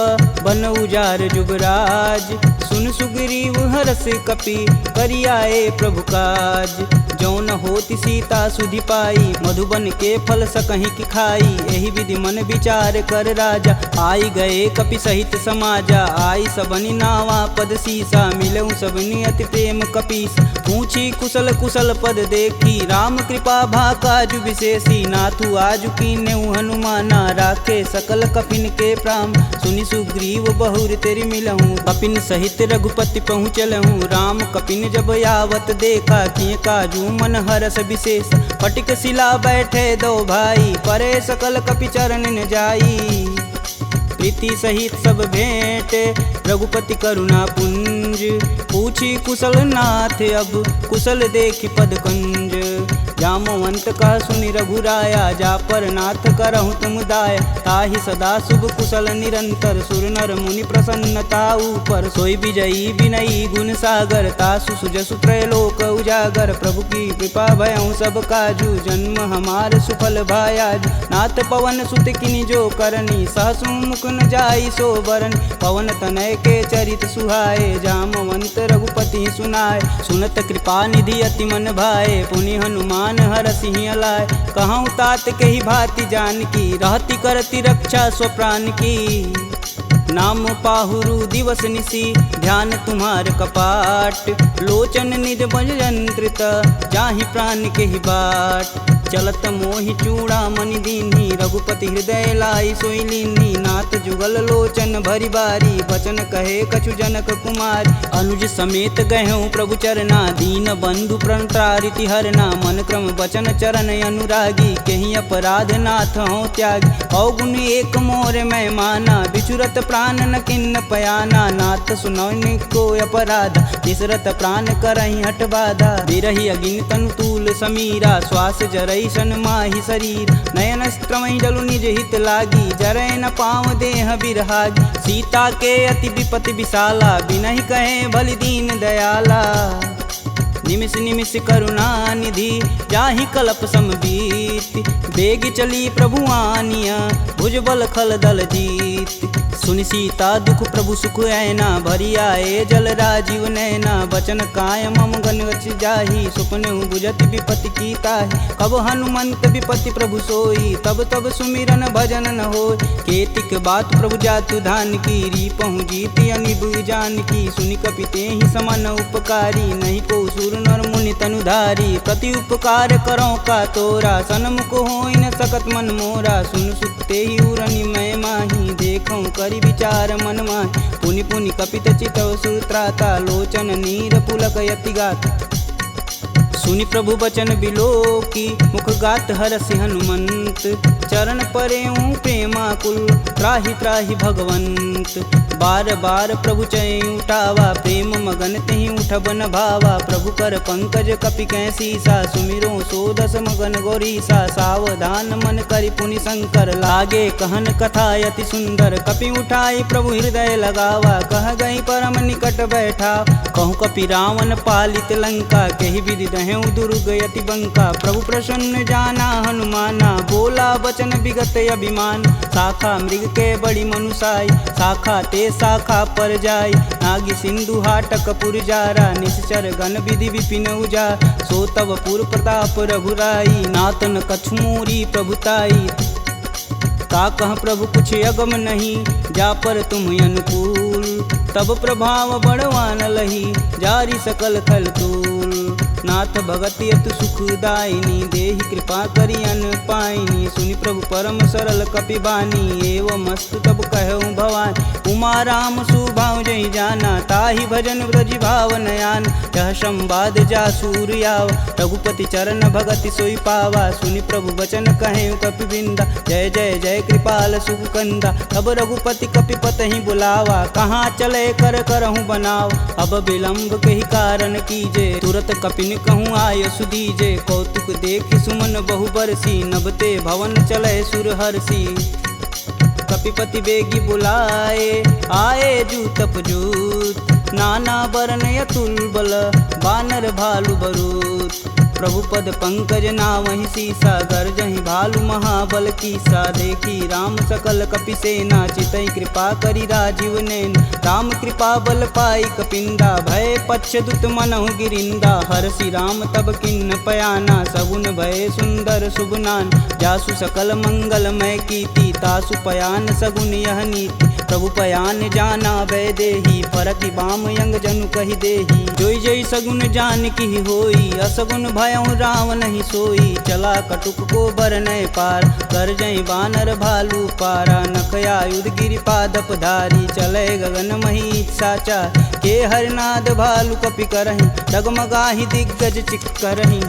बन उजार जुबराज। सुन सुग्रीव हरस कपि, करियाए प्रभु काज। जौन होति सीता सुधि पाई, मधुबन के फल सकहि की खाई। एहि विधि मन विचार कर राजा, आई गए कपि सहित समाजा। आई सबनि नावा पद सीसा, मिलऊं सबनि अति प्रेम कपीस। पूछी कुशल कुशल पद देखी, राम कृपा भाकाजु विशेषी। नाथु आजु कीन्यउ हनुमाना, राखे सकल कपिन के प्राम। सुनि सुग्रीव बहुर तेरि मिलहूँ, कपिन सहित रघुपति पहुँचलहूँ। राम कपिन जब यावत देखा, किए काजू मन हरस विशेष। फटिक शिला बैठे दो भाई, परे सकल कपि चरण न जाई। प्रीति सहित सब भेंट, रघुपति करुणा पुंज। पूछी कुशल नाथ अब, कुशल देखि पद कंज। जामवंत कह सुनि रघुराया, जा पर नाथ करहु तुम दाया। ताहि सदा शुभ कुशल निरंतर, सुर नर मुनि प्रसन्नता ऊपर। सोई विजयी विनयी गुण सागर, तासु सुजसु त्रैलोक उजागर। प्रभु की कृपा भयउ सब काजू, जन्म हमार सुफल भायाज। नाथ पवन सुत किनि जो करनी, सहसु मुख न जाई सो बरन। पवन तनय के चरित सुहाए, जामवंत रघुपति सुनाए। सुनत कृपा निधि अति मन भाए, पुनि हनुमान हरसि अलाय। कहूँ तात के ही भांति जानकी, रहती करती रक्षा स्वप्राण की। नाम पाहुरु दिवस निसी, ध्यान तुम्हार कपाट। लोचन निज बज यंत्रित, जाहि प्राण के ही बाट। चलत मोहि चूड़ा मणि दीन्ही, रघुपति हृदय लाई सोई लीन्ही। नाथ जुगल लोचन भरी बारी, बचन कहे कछु जनक कुमार। अनुज समेत गहूँ प्रभु चरना, दीन बंधु प्रणतारिति हरना। मन क्रम वचन चरण अनुरागी, कहीं अपराध नाथ हो त्यागी। अवगुण एक मोर मैं माना, बिचुरत प्राण न किन्न पयाना। नाथ सुनौनि को अपराध, तिसरत प्राण करहि हट बाधा। बिरहि अगिन तनु तूल समीरा, श्वास जरई सन माहि शरीर। नयन स्त्रमहि जलु निज हित लागी, जरै न पाँव देह बिरहागी। सीता के अति विपति विशाला, बिनहि कहे बलि दीन दयाला। निमिष निमिष करुणा निधि, जाहि कल्प समबीत। बेग चली प्रभु आनिया, भुजबल खल दल जीत। सुनि सीता दुख प्रभु सुख ऐना, भरी आए जल राजीव नैना। बचन काय मम गन गच जाहि, सुपने बुझत विपति की ताहि। कब हनुमंत विपति प्रभु सोई, तब तब सुमिरन भजन न होय। केतिक बात प्रभु जातु धान की, रीपहु जीति अनिब जान की। सुनि कपिते ही समान उपकारी, नहीं को सुर नर मुनि तनुधारी। प्रति उपकार करो का तोरा, सन्मुख होई न सकत मन मोरा। सुन सुते ही उरनि मैं माही, देखूं करि विचार मन माहि। पुनि पुनि कपित चितव सुत्राता, लोचन नीर पुलक यति गात। सुनि प्रभु बचन बिलोकी, मुख गात हरसि हनुमंत। चरण परेऊँ प्रेमाकुल, त्राहि त्राहि भगवंत। बार बार प्रभु चै उठावा, प्रेम मगन तेहि उठब न भावा। प्रभु कर पंकज कपि कै सीसा, सुमिरो सो दस मगन गौरीसा। सावधान मन करि पुनि शंकर, लागे कहन कथा अति सुंदर। कपि उठाई प्रभु हृदय लगावा, कह गई परम निकट बैठा। कहूँ कपि रावण पालित लंका, केहि विधि दहें दुर्ग यति बंका। प्रभु प्रसन्न जाना हनुमाना, बोला बचन विगत अभिमान। शाखा मृग के बड़ी मनुसाई, शाखा ते शाखा पर जाई। नागी सिंधु हाटक पुर जारा, निश्चर गण विधि विपिन उजार। सो तब पुर प्रताप रघुराई, नातन कछु मोरी प्रभुताई। का कह प्रभु कुछ अगम नहीं, जा पर तुम अनुकूल। तब प्रभाव बड़वान लही, जारी सकल खल तूल। नाथ भगति अतु सुखदायिनी, देहि कृपा करि अन पाइनी। सुनि प्रभु परम सरल कपि बानी, एवं मस्तु तब कहूँ भवानी। उमा राम सुभाव जहि जाना, ताहि भजन ब्रज भाव नयान। यह संवाद जासूर आवा, रघुपति चरण भगति सोई पावा। सुनि प्रभु बचन कहें कपि बिंदा, जय जय जय कृपाल सुख कंदा। तब रघुपति कपि पतहि बुलावा, कहाँ चले कर करहूँ बनाव। अब विलंब कही कारण कीजे, तुरत कपिन कहूँ आय सुदीजे। कौतुक देखि सुमन बहु बरसी, नभते भवन चले सुर हर्षि। कपिपति बेगी बुलाए, आए जूतप जूत। नाना बरन अतुल बल, बानर भालु बरूत। प्रभु पद पंकज नावहि सीसा, गर्जहि भालु महाबल कीसा। देखी राम सकल कपि सेना, चितई कृपा करि राजीव नैन। राम कृपा बल पाई कपिंदा, भय पच्छ दुत मनहु गिरिंदा। हर्षि राम तब किन्न पयाना, सगुन भय सुंदर शुभ नान। जासु सकल मंगलमय कीर्ति, तासु पयान सगुन यह नीति। प्रभु पयान जाना भय देही, फरकि बाम यंग जनु कहि देही। जोई जोई सगुन जान की होई, असगुन भयउ रावण ही सोई। चला कटुक को बरनय पार, कर जय बानर भालू पारा। नखया युध गिरि पादप धारी, चले गगन मही साचा। के हरनाद भालू कपि करहि, डगमगाहि दिग्गज चिक्करहि।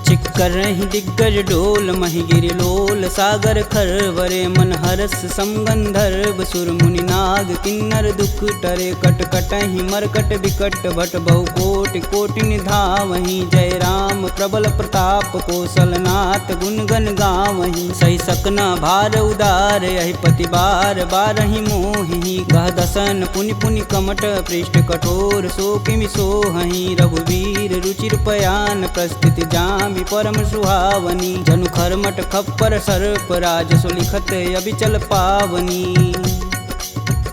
चिक्करहि दिग्गज डोल, महि गिरि लोल। सागर खरवरे मन हरस, समगंधर्व सुर मुनि नाग। किन्नर दुख टरे, कट कटहि मरकट विकट। भट बहु कोटि कोटि निधावहि, जय राम प्रबल प्रताप। कौशलनाथ गुण गण गावहि, सही सकना भार उदार। यहि पति बार बारहि मोहि, गह दसन पुनि पुनि कमट। पृष्ठ कठोर सो किमि सोहहि, रघुवीर रुचिर पयान। प्रस्थिति जामि परम सुहावनी, जनु खरमट खप्पर सर्प। राज सुलिखत अबिचल पावनी।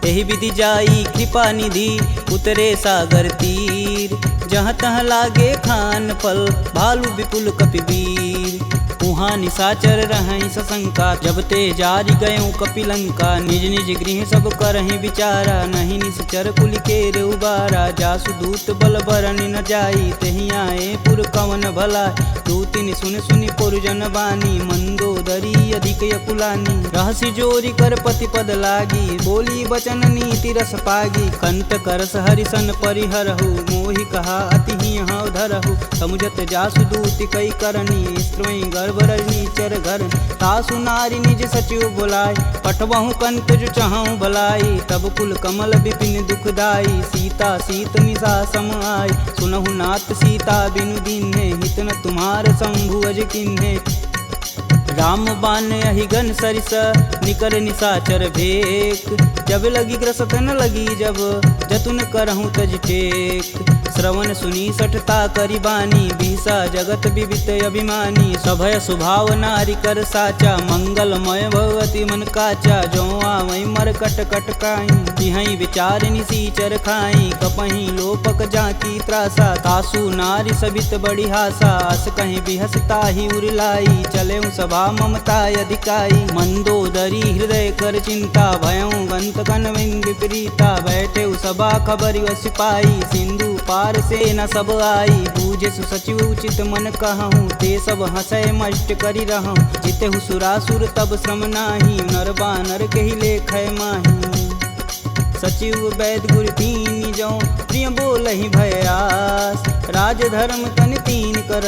एहि विधि जाई कृपा निधि, उतरे सागर तीर। जहाँ तहाँ लागे खान पल, भालू विपुल कपि वीर। उहाँ निशाचर रहई सशंका, जब ते जारी गयों कपिलंका। निज निज गृह सब करहि विचारा, नहीं निश्चर कुल केर उबारा। जासु दूत बल बरन न जाई, तेहि आए पुर कवन भला। दूतिन सुन सुनि पुरजन बानी, मंदोदरी अधिक यकुलानी। रहसि जोरी कर पति पद लागी, बोली बचन नीति रस पागी। कंत करस हरिसन परिहरहु, मोहि कहा अति ही हौ धरहु। समुझत जासु दूत कई करनी, स्त्रवई गर्भ रजनी चर घर। तासु नारी निज सचिव बुलाय, पठवहु कंत जो चहु भलाई। तब कुल कमल विपिन दुखदाई, सीता सीत निशा सम आई। सुनहु नाथ सीता बिनु दीन्हे, हित न तुम्हार शंभु अज किन्हे। राम बान अहिगन सरिस, निकर निशाचर भेक। जब लगी ग्रसत न लगी जब, जतुन करहूँ तज टेक। श्रवण सुनी सठता करी बानी, बिहसा जगत विवित अभिमानी। सभय स्वभाव नारी कर साचा, मंगलमय भगवती मन काचा। जो आवै मर कट कट काई, जिहई विचार निसीचर खाई। कपहि लोपक जाकी त्रासा, तासु नारी सबित बड़ी हासा। अस कहीं बिहसता ही उरलाई, चले सभा ममता अधिकाई। मंदोदरी हृदय कर चिंता, भयं गंत कन विपरीता। बैठे सभा खबर सिपाही, सिंधु पार से न सब आई। बूझे सुसचिव उचित मन कहूँ, ते सब हंसय मष्ट करी रहूँ। जितेहु सुरासुर तब श्रम नाही, नर बानर केहि लेखय माही। सचिव वैद गुर तीन जो, प्रिय बोलहि भयास। राज धर्म तन तीन कर,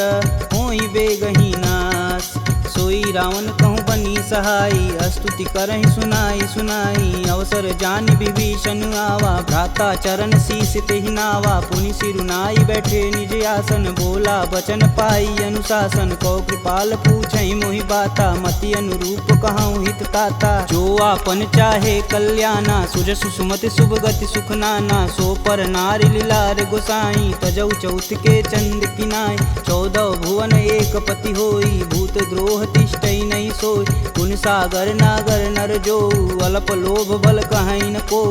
होई बेगही नास। सोई रावण कहूँ बनी सहाई, स्तुति करहि सुनाई सुनाई। अवसर जानि विभीषण आवा, भ्राता चरण शीस तेहि नावा। पुनि सिरुनाई बैठे निज आसन, बोला बचन पाई अनुशासन। कौ कृपाल पूछहि मोहि बाता, मति अनुरूप कहूँ हित ताता। जो आपन चाहे कल्याणा, सुजसु सुमति शुभ गति सुख नाना। सो पर नारी लीलार गोसाई, तजौ चौथ के चंद किनाय। 14 भुवन एक पति होई, भूत द्रोह तिष्ठई नहीं सोई। गुण सागर नागर नर जो, अल्प लोभ बल कहीं न को।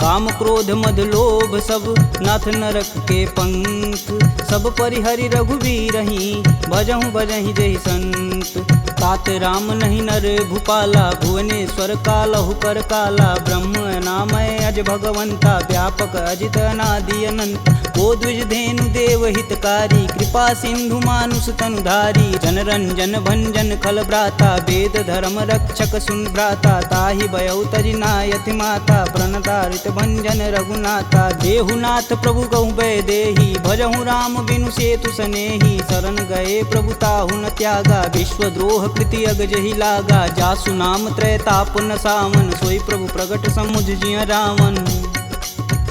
काम क्रोध मद लोभ सब, नाथ नरक के पंख। सब परिहरि रघुवीर ही, भजहु भजहि जहि संत। तात राम नहीं नर भूपाला, भुवनेश्वर कालहु कर काला। ब्रह्म नामय अज भगवंता, व्यापक अजित अनादि अनंत। को द्विज धेनु देव हितकारी, कृपा सिंधु मानुष तनुधारी। जन रंजन भंजन खल भ्राता, वेद धर्म रक्षक सुन भ्राता। ताहि भयउ तजि नायति माता, प्रणतारित भंजन रघुनाथा। देहुनाथ प्रभु कहु भय देहि, भजहु राम बिनु सेतु सनेहि। शरण गए प्रभु ताहु न त्यागा, विश्वद्रोह कृति अग जहि लागा। जासु नाम त्रैताप न सावन, सोई प्रभु प्रगट समुझ जिय रावण।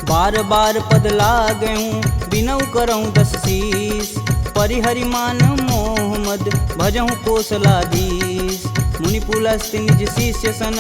बार बार पद लागऊँ, बिनऊ करऊँ 10 शीस। परिहरि मान मोह मद, भजहु कोसलाधीश। मुनि पुलस्त्य निज शिष्य सन,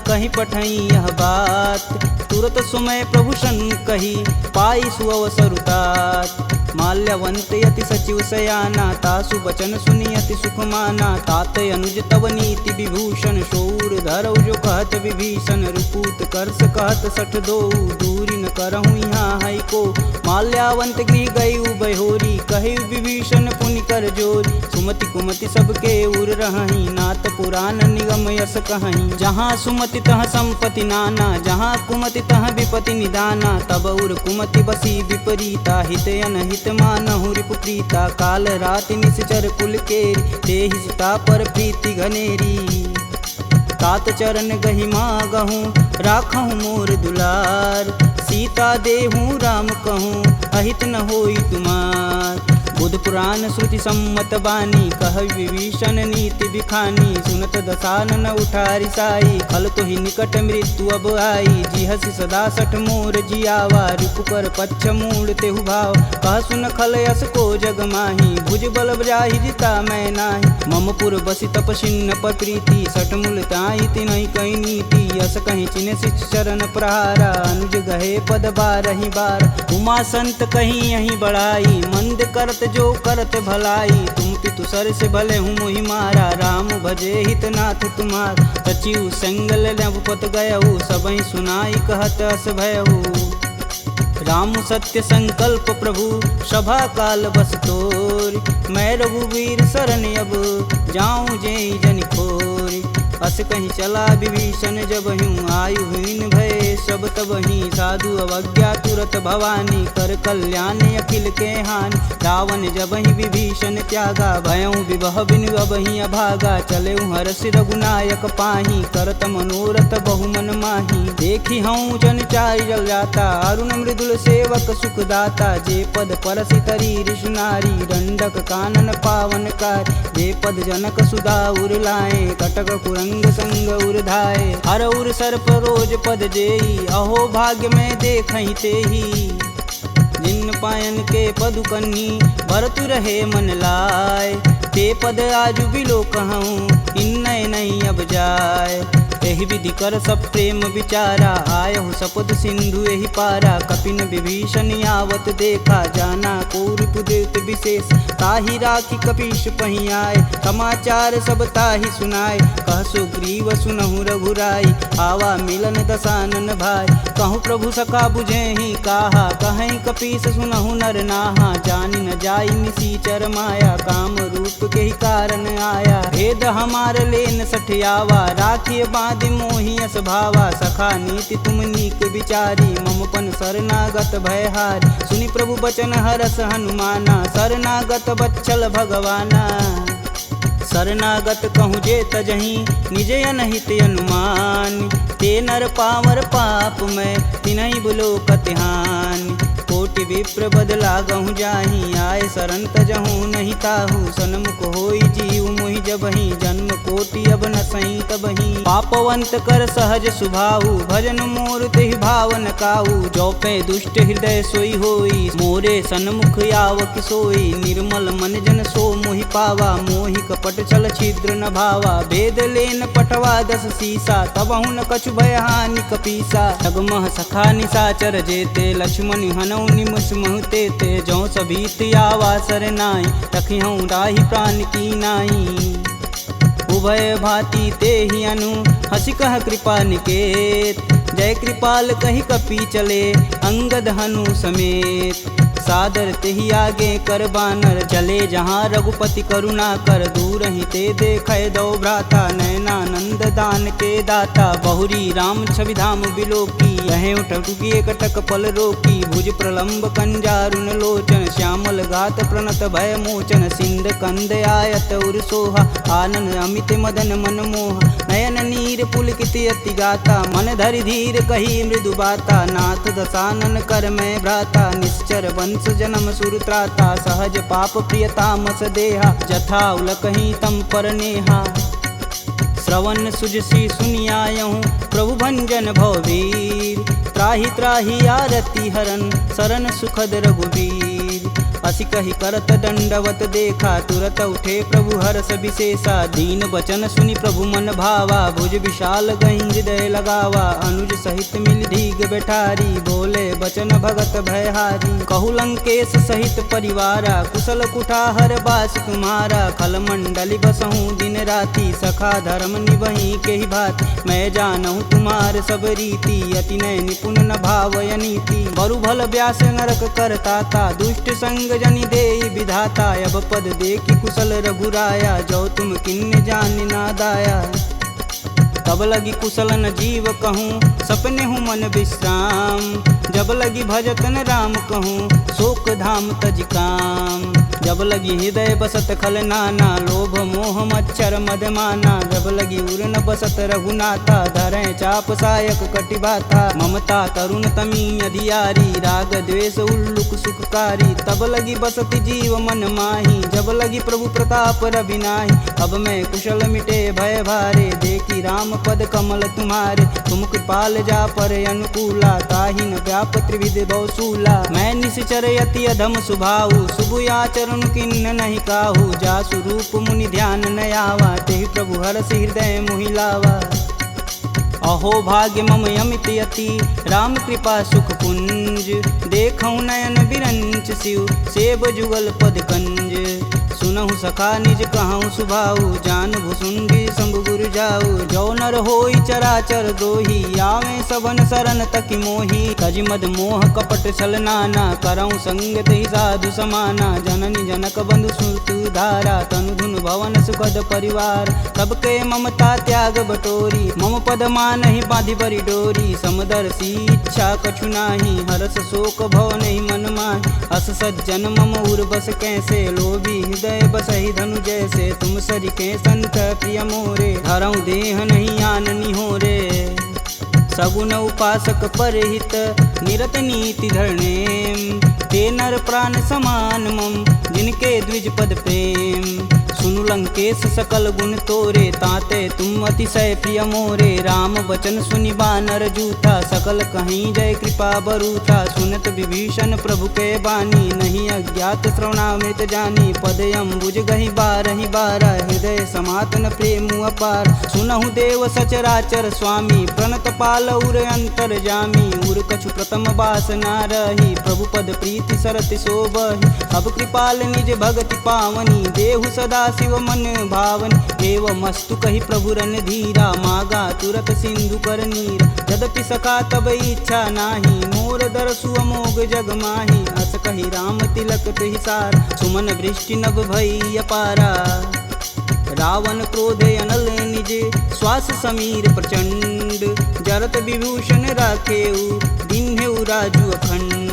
कहीं पठई यह बात। तुरत सुमय प्रभु सन कही, पाई सुअवसरुतात। माल्यवंत यति सचिव सयाना, तासु बचन सुनि अति सुख माना। तात अनुज तव नीति विभूषण, शौर धरऊ जो कहत विभीषण। रुपूत करस कहत सठ दो, दूरी न करहु यहाँ है को। माल्यावंत गृह गई बहोरी, कहे विभीषण पुनि कर जोरी। सुमति कुमति सबके उर रहहि, नाथ पुराण निगम यस कहहि। जहाँ सुमति तह संपत्ति नाना, जहाँ कुमति तह विपति निदाना। तब उर कुमति बसी विपरीता, हित अनहित मानहु रिपुप्रीता। काल राति निश्चर कुल केरी, तेहि सुता पर प्रीति घनेरी। तात चरण गहि मागहूँ, राखहूँ मोर दुलार। सीता देहूँ राम कहूँ, अहित न होई तुमार। बुध पुराण श्रुति सम्मत बानी, कह विभीषण नीति बिखानी। सुनत दसानन उठारी साई, खल तो ही निकट मृत्यु अब आई। जिहसि सदा सठ मोर जियावा, रिपुकर पच्छ मूड़ तेहु भाव। कह सुन खल यस को जग माही, भुज बल जाहि जिता मैं नाही। मम पुर बसि तपसिन्न पर प्रीति, सठ मूल ताहि तिनहि कही नीति। यस कहीं चिन्ह शिष चरण प्रहारा, अनुज गहे पद बारहि बार। उमा संत कहीं यही बढ़ाई, मंद करत जो करत भलाई। तुम पितु सर से भले हूँ मोहि मारा, राम भजे हित नाथ तुम्हार। सचिव संगल नवपत गयहु, सबहि सुनाई कहत अस भयहु। राम सत्य संकल्प प्रभु सभा काल बस तोर। मैं रघुवीर शरण अब जाऊं जेई जन खोरी। अस कहीं चला विभीषण जब हूँ आयुहीन भय सब तब ही साधु अवज्ञा तुरत भवानी कर कल्याण अखिल के हानि। रावण जब ही विभीषण त्यागा भयऊ विवह बिनु अब ही अभागा। चले हर्ष रघुनायक पाही करत मनोरथ बहुमन माही। देखी हूँ जन चारि जल जाता अरुण मृदुल सेवक सुखदाता। जे पद परसि तरी ऋषि नारी दंडक कानन पावन कार। जे पद जनक सुधा उर लाए कटक कुरंग संग उर्धाए। हर उर सर्प रोज पद जेई अहो भाग्य में देखहि तेही। जिन पायन के पदु कन्ही भरतु रहे मन लाय। ते पद आजु बिलो कहूँ इन नहीं अब जाय। एहि विधि कर सब प्रेम विचारा आयहु सपद सिंधु एहि पारा। कपिन विभीषण आवत देखा जाना कौरपुदेत विशेष। ताहि राखी कपीश पही आए समाचार सब ताहि सुनाए। कह सुग्रीव सुनहु रघुराई आवा मिलन दसानन भाई। कहूँ प्रभु सखा बुझेहि काहा कहीं कपीस सुनहु नर नाहा। जानि न जाई निसीचर माया काम रूप के ही कारण आया। भेद हमार लेन सठियावा राखिए बांध मोहि अस भावा। सखा नीति तुम नीक विचारी ममपन शरणागत भयहार। सुनि प्रभु बचन हरस हनुमाना शरणागत बच्चल भगवाना। शरणागत कहूँ जे तजही निज अनहित अनुमान। ते नर पावर पाप में तिन्हि बुलो कतिहान। कोटि विप्र बदला गहूँ जाही आए शरण तजहूँ नहीं ताहू। सन्मुख होई जीव मोहि जबहि जन्म कोटि अब न सही तबहि। पापवंत कर सहज सुभाऊ भजन मोर तेहि भावन काऊ। जो पे दुष्ट हृदय सोई होई मोरे सन्मुख आव किसोई। निर्मल मन जन सो मोहि पावा मोहि कपट छल छिद्र न भावा। भेद लेन पटवा दस सीसा तबहु न कछु भय हानि कपीसा। जगमह सखा निशाचर जेते लक्ष्मण हनौ निमस महते ते। जो सभीत आवा सरनाई रखिहूँ राही प्राण की नाई। उभय भांति ते ही अनु हसी कह कृपा निकेत। जय कृपाल कही कपी चले अंगद हनु समेत। सादर तेहि आगे कर बानर चले जहाँ रघुपति करुणा कर। दूर ही ते देखे दो भ्राता नयनानंद दान के दाता। बहुरी राम छवि धाम बिलोकी यह उठुकी एकटक पल रोकी। भुज प्रलंब कंजारुन लोचन श्यामल गात प्रणत भय मोचन। सिंध कंद आयत उर सोहा आनन अमित मदन मन मोह। नयन नीर पुलकित अति गाता मन धरि धीर कही मृदु बाता। नाथ दसानन कर मैं भ्राता निश्चर वंश जन्म सुरत्राता। सहज पाप प्रियतामस देहा जथा उलकहीं तम पर नेहा। श्रवण सुजसी सुनियायहूँ प्रभु भंजन भववीर। त्राहि त्राहि आरती हरन शरण सुखद रघुवीर। असी कही करत दंडवत देखा तुरत उठे प्रभु हर्ष विशेषा। दीन बचन सुनि प्रभु मन भावा भुज विशाल गही हृदय लगावा। अनुज सहित मिल धीग बैठारी बोले बचन भगत भयहारी। कहु लंकेश सहित परिवारा कुशल कुठाहर बास तुम्हारा। खल मंडली बसहूँ दिन राति सखा धर्म निबही के ही भात। मैं जानहूँ तुम्हार सब रीति अति नय निपुण न भावय नीति। बरु भल व्यास नरक करताता दुष्ट संग जनि देई विधाता। अब पद देखी कुशल रघुराया जो तुम किन्न जान ना दाया। तब लगी कुशल न जीव कहूँ सपने हूँ मन विश्राम। जब लगी भजतन राम कहूँ शोक धाम तज काम। जब लगी हृदय बसत खल नाना लोभ मोह मच्छर मदमाना। जब लगी उर न बसत रघुनाथा धरें चाप सायक कटिबाथा। ममता करुण तमी अधियारी राग द्वेष उल्लुक सुखकारी। तब लगी बसत जीव मन माही जब लगी प्रभु प्रताप रविनाही। अब मैं कुशल मिटे भय भारे देखी राम पद कमल तुम्हारे। तुम कृपाल जा पर अनुकूला ताहि न व्याप त्रिविध बहुसूला। मैं निश्चर यति अधम सुभाऊ शुभ आचरण किन्न नहीं काहू। जा स्वरूप मुनि ध्यान न आवा तेहि प्रभु हरष हृदय मोहि लावा। अहो भाग्य मम अमित यति राम कृपा सुख पुंज। देखऊँ नयन बिरंच शिव सेब जुगल पद कंज। सुनहु सखा निज कहूँ सुभाऊ, जान भुसुंडी शंभु गुरु जाऊ। जो नर होई चराचर द्रोही, आवे सबन शरण तकी मोही। तज मद मोह कपट छल नाना, करऊँ संगत ही साधु समाना। जननी जनक बंधु सुत धारा, तनु धुन भवन सुखद परिवार। सबके ममता त्याग बटोरी, मम पद मानहि बांधि बरी डोरी। समदर्शी इच्छा कछु नाही, हरस शोक भव नहीं मन माहि। अस सज्जन मम उर बस कैसे, लोभी हृदय बसहि धनु जैसे। तुम सरिके संत प्रिय मोरे, धरऊँ देह नहीं आननी हो रे। सगुन उपासक परहित, निरत नीति धरनेम। ते नर प्राण समान मम, जिनके द्विज पद प्रेम। सुनु लंकेश सकल गुण तोरे, ताते तुम अतिशय प्रिय मोरे। राम बचन सुनि बानर जूथा, सकल कहीं जय कृपा बरूथा। सुनत विभीषण प्रभु के बानी, नहीं अज्ञात श्रवणामृत जानी। पद अम्बुज गहि बारहि बारा, हृदय समातन प्रेम अपार। सुनहु देव सचराचर स्वामी, प्रणत पाल उर अंतर जामी। उर कछु प्रथम बास ना रही, प्रभु पद प्रीति सरति शोभहि। अब कृपाल निज भगति पावनी, देहु सदा शिव मन भावनी। एवं मस्तु कही प्रभु रन धीरा, मागा तुरत सिंधु कर नीर। यद्यपि सका तब इच्छा नाही, मोर दरसु अमोघ जग माही। अस कही राम तिलक हिसार, सुमन वृष्टि नभ भई अपारा। रावण क्रोध अनल निज, श्वास समीर प्रचंड। जरत विभूषण राखेऊ, दिन्हेऊ राजु अखंड।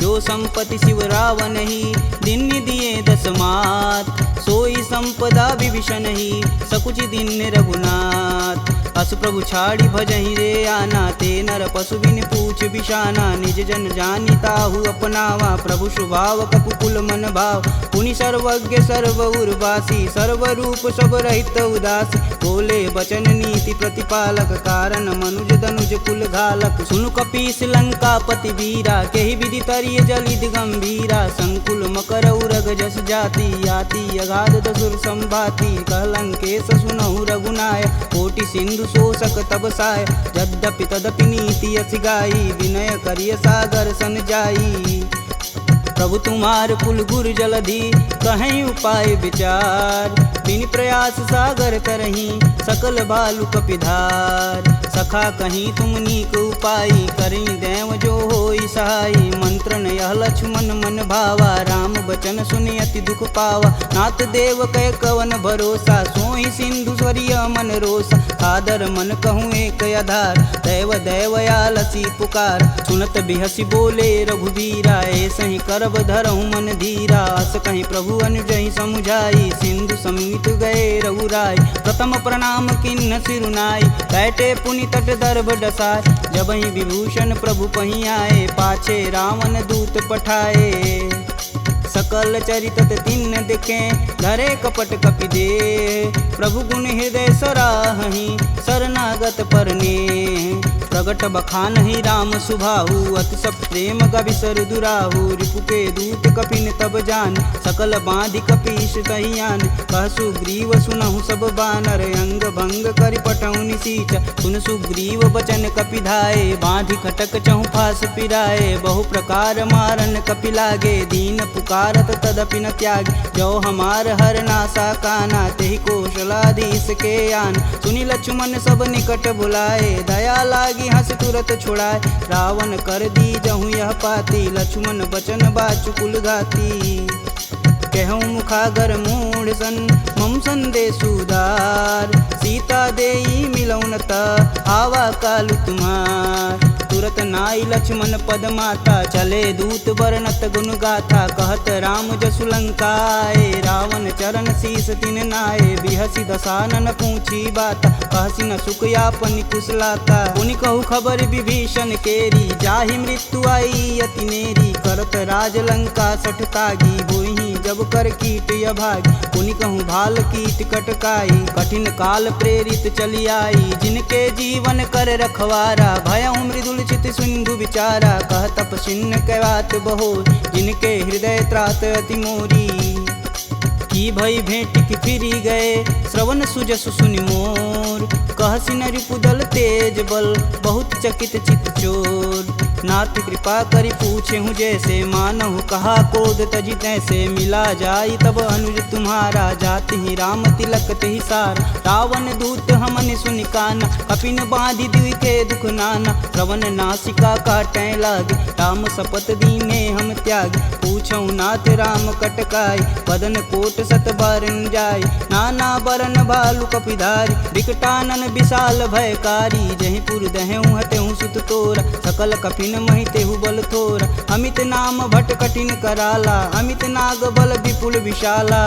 जो संपत्ति शिव रावण ही, दिन दिए 10 मात। सोई संपदा विभीषण ही, सकुचि दिन रघुनाथ। अस प्रभु छाड़ी भजहि रे आना, ते नर पशु बिन पूछ बिशाना। निज जन जानि ताहु अपनावा, प्रभु स्वभाव कपुकुल मन भाव। पुनि सर्वज्ञ सर्व उर्वासी, सर्व रूप सब रहित उदासी। बोले बचन नीति प्रतिपालक, कारण मनुज धनुज कुल घालक। सुनु कपीस लंकापति वीरा, केहि विधि तरिय जलिद गंभीरा। संकुल मकर उरग जस जाति, याति अगाध दसुर संभाति। कह लंकेश सुनहु रघुनाय, कोटि सिंधु शोषक तब साय। यद्यपि तदपि नीति अति गाई, विनय करिय सागर सन जाई। प्रभु तुम्हार कुल गुर जलधि, कहीं उपाय विचार। बिन प्रयास सागर तरही, सकल भालु कपिधार। सखा कहीं तुम नीक उपाय, करी देव जो होई सहाई। मंत्रन यह लक्ष्मण मन भावा, राम बचन सुनि अति दुख पावा। नाथ देव कै कवन भरोसा, सोई सिंधु स्वरिय मन रोसा। कादर मन कहूँ एक आधार, दैव दैवयालसी पुकार। सुनत बिहसी बोले रघुबीरा, ऐसे ही करब धरहु मन धीरा। अस कहीं प्रभु अनुजहि समुझाई, सिंधु समीत गए रघुराय। प्रथम प्रणाम किन्न सिरुनाई, बैठे पुनि तट दर्भ डसाय। जबहि विभूषण प्रभु पहीं आए, पाछे रावण दूत पठाए। सकल चरित तिन्न दिखे, धरे कपट कपि दे। प्रभु गुण हृदय सराहहि, शरणागत परने। प्रगट बखानहि राम सुभाहु, अति सब प्रेम गविसर दुराहु। रिपु के दूत कपिन तब जान, सकल बांधि कपीश कहियान। कह सुग्रीव सुनहु सब बानर, अंग भंग करि पटौनि निसीच। सुन सुग्रीव बचन कपि धाये, बांधि खटक चहु फास पिराए। बहु प्रकार मारन कपि लागे, दीन पुकारत तदपि न त्यागे। जो हमार हर नासा काना, तेहि कौशलाधीश के आन। सुनि लक्ष्मण सब निकट बुलाए, दया लागी हंस तुरत छुड़ाए। रावण कर दी जहूँ यह पाती, लक्ष्मण बचन बाचु कुल घाती। कहूँ मुखागर मूढ़ सन, मम संदेश उदार। सीता देई मिलौन त, आवा कालु तुम्हार। तुरत नाई लक्ष्मण पद माता, चले दूत बरनत गुण गाथा। कहत राम जसु लंकाए, रावण चरण शीस तिन नाये। बिहसी दसानन पूछी बाता, कहसी न सुख यापन कुशलाता। पुनि कहु खबर विभीषण केरी, जाहि मृत्यु आई अति नेरी। करत राज लंका सठ तागी, होई जब कर कीट अभागी। पुनि कहूँ भाल कीट कटकाई, कठिन काल प्रेरित चली आई। जिनके जीवन कर रखवारा, भयउ मृदुल चित सिंधु विचारा। कह तपसिन्न कैवात बहो, जिनके हृदय त्रात अति मोरी। की भई भेंट की फिरी गए, श्रवण सुजस सुनि मोर। कहसी न रिपुदल तेज बल बहुत चकित चित चोर। नाथ कृपा करी पूछे हूँ जैसे मानहु कहा कोद तजी तैसे मिला जाई तब अनुज तुम्हारा जाति ही राम तिलक ते सार। रावण दूत हमन सुनि काना कपिन बांधि दिव्य के दुख नाना। श्रवण नासिका काटै लागे राम शपथ दीने हम त्याग। पूछऊ नाथ राम कटकाई बदन कोट सत बारन जाय। नाना बरन भालु कपिधारी विकटानन विशाल भयकारी। जहि पुर दहु हतेहु सुत तोरा सकल कपिन महितेहु बल थोरा। अमित नाम भट कठिन कराला अमित नाग बल विपुल विशाला।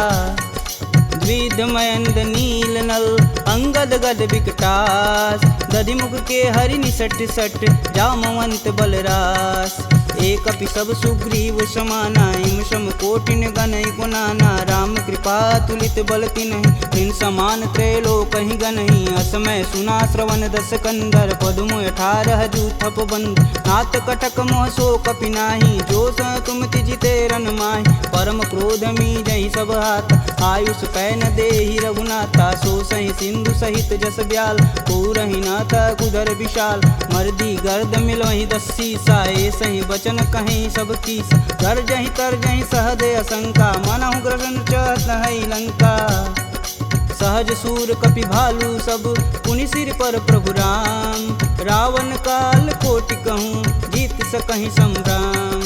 द्विध मयंद नील नल अंगद गद विकटास। दधिमुख के हरि निसट सट जामवंत बलरास। एक अपि सब सुग्रीव समाना इम सम कोटिन गनई गुनाना। राम कृपा तुलित बल तिन्हि तिन समान त्रैलोक ही गनहि। असमय सुना श्रवण दस कंदर पदमु 18 जूथप बंद। नाथ कटक मोह सो कपि नाही जो स तुम तिजिते रन माहि। परम क्रोध मी जहि सब हाथ आयुष पै न देहि रघुनाथा। सो सहि सिंधु सहित जस ब्याल पूरहि नाथ कुधर विशाल। मर्दी गर्द मिलहि 10 सीसा ए सहि बचन कहीं सब कीस। गर्जहि तरजहि सहदे असंका मनहु ग्रसन चहत है लंका। सहज सूर कपि भालू सब पुनि सिर पर प्रभु राम। रावण काल कोटि कहूँ जीत सकहि संग्राम।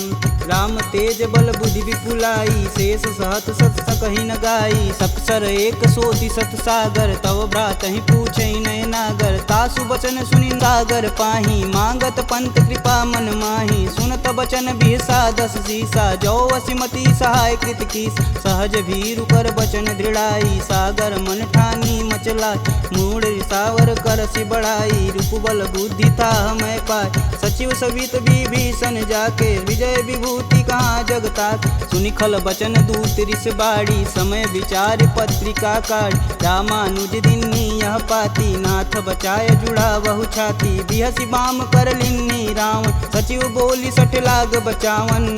राम तेज बल बुद्धि विपुलाई शेष सहत सत सकहि न गाई। सपसर एक सोति सत सागर तव भ्रात ही पूछै नय नागर। तासु बचन सुनि सागर पाही मांगत पंत कृपा मन माही। सुनत बचन बिहसा 10 सीसा जो वसिमती सहाय कृत कीस। सहज भीरु कर बचन दृढ़ाई सागर मन ठानी मचला। मूढ़ रिसावर करसि बढ़ाई रूप बल बुद्धि था मैं पाय। सचिव सवित विभीषण जाके विजय विभूति कहाँ जगता। सुनि खल बचन दूत रिस बाड़ी समय विचार पत्रिका काढ़। रामानुज दिन्नी यह पाती नाथ बचाय जुड़ा बहु छाती। बिहसी बाम कर लिन्नी रावण सचिव बोली 60 लाग बचावन।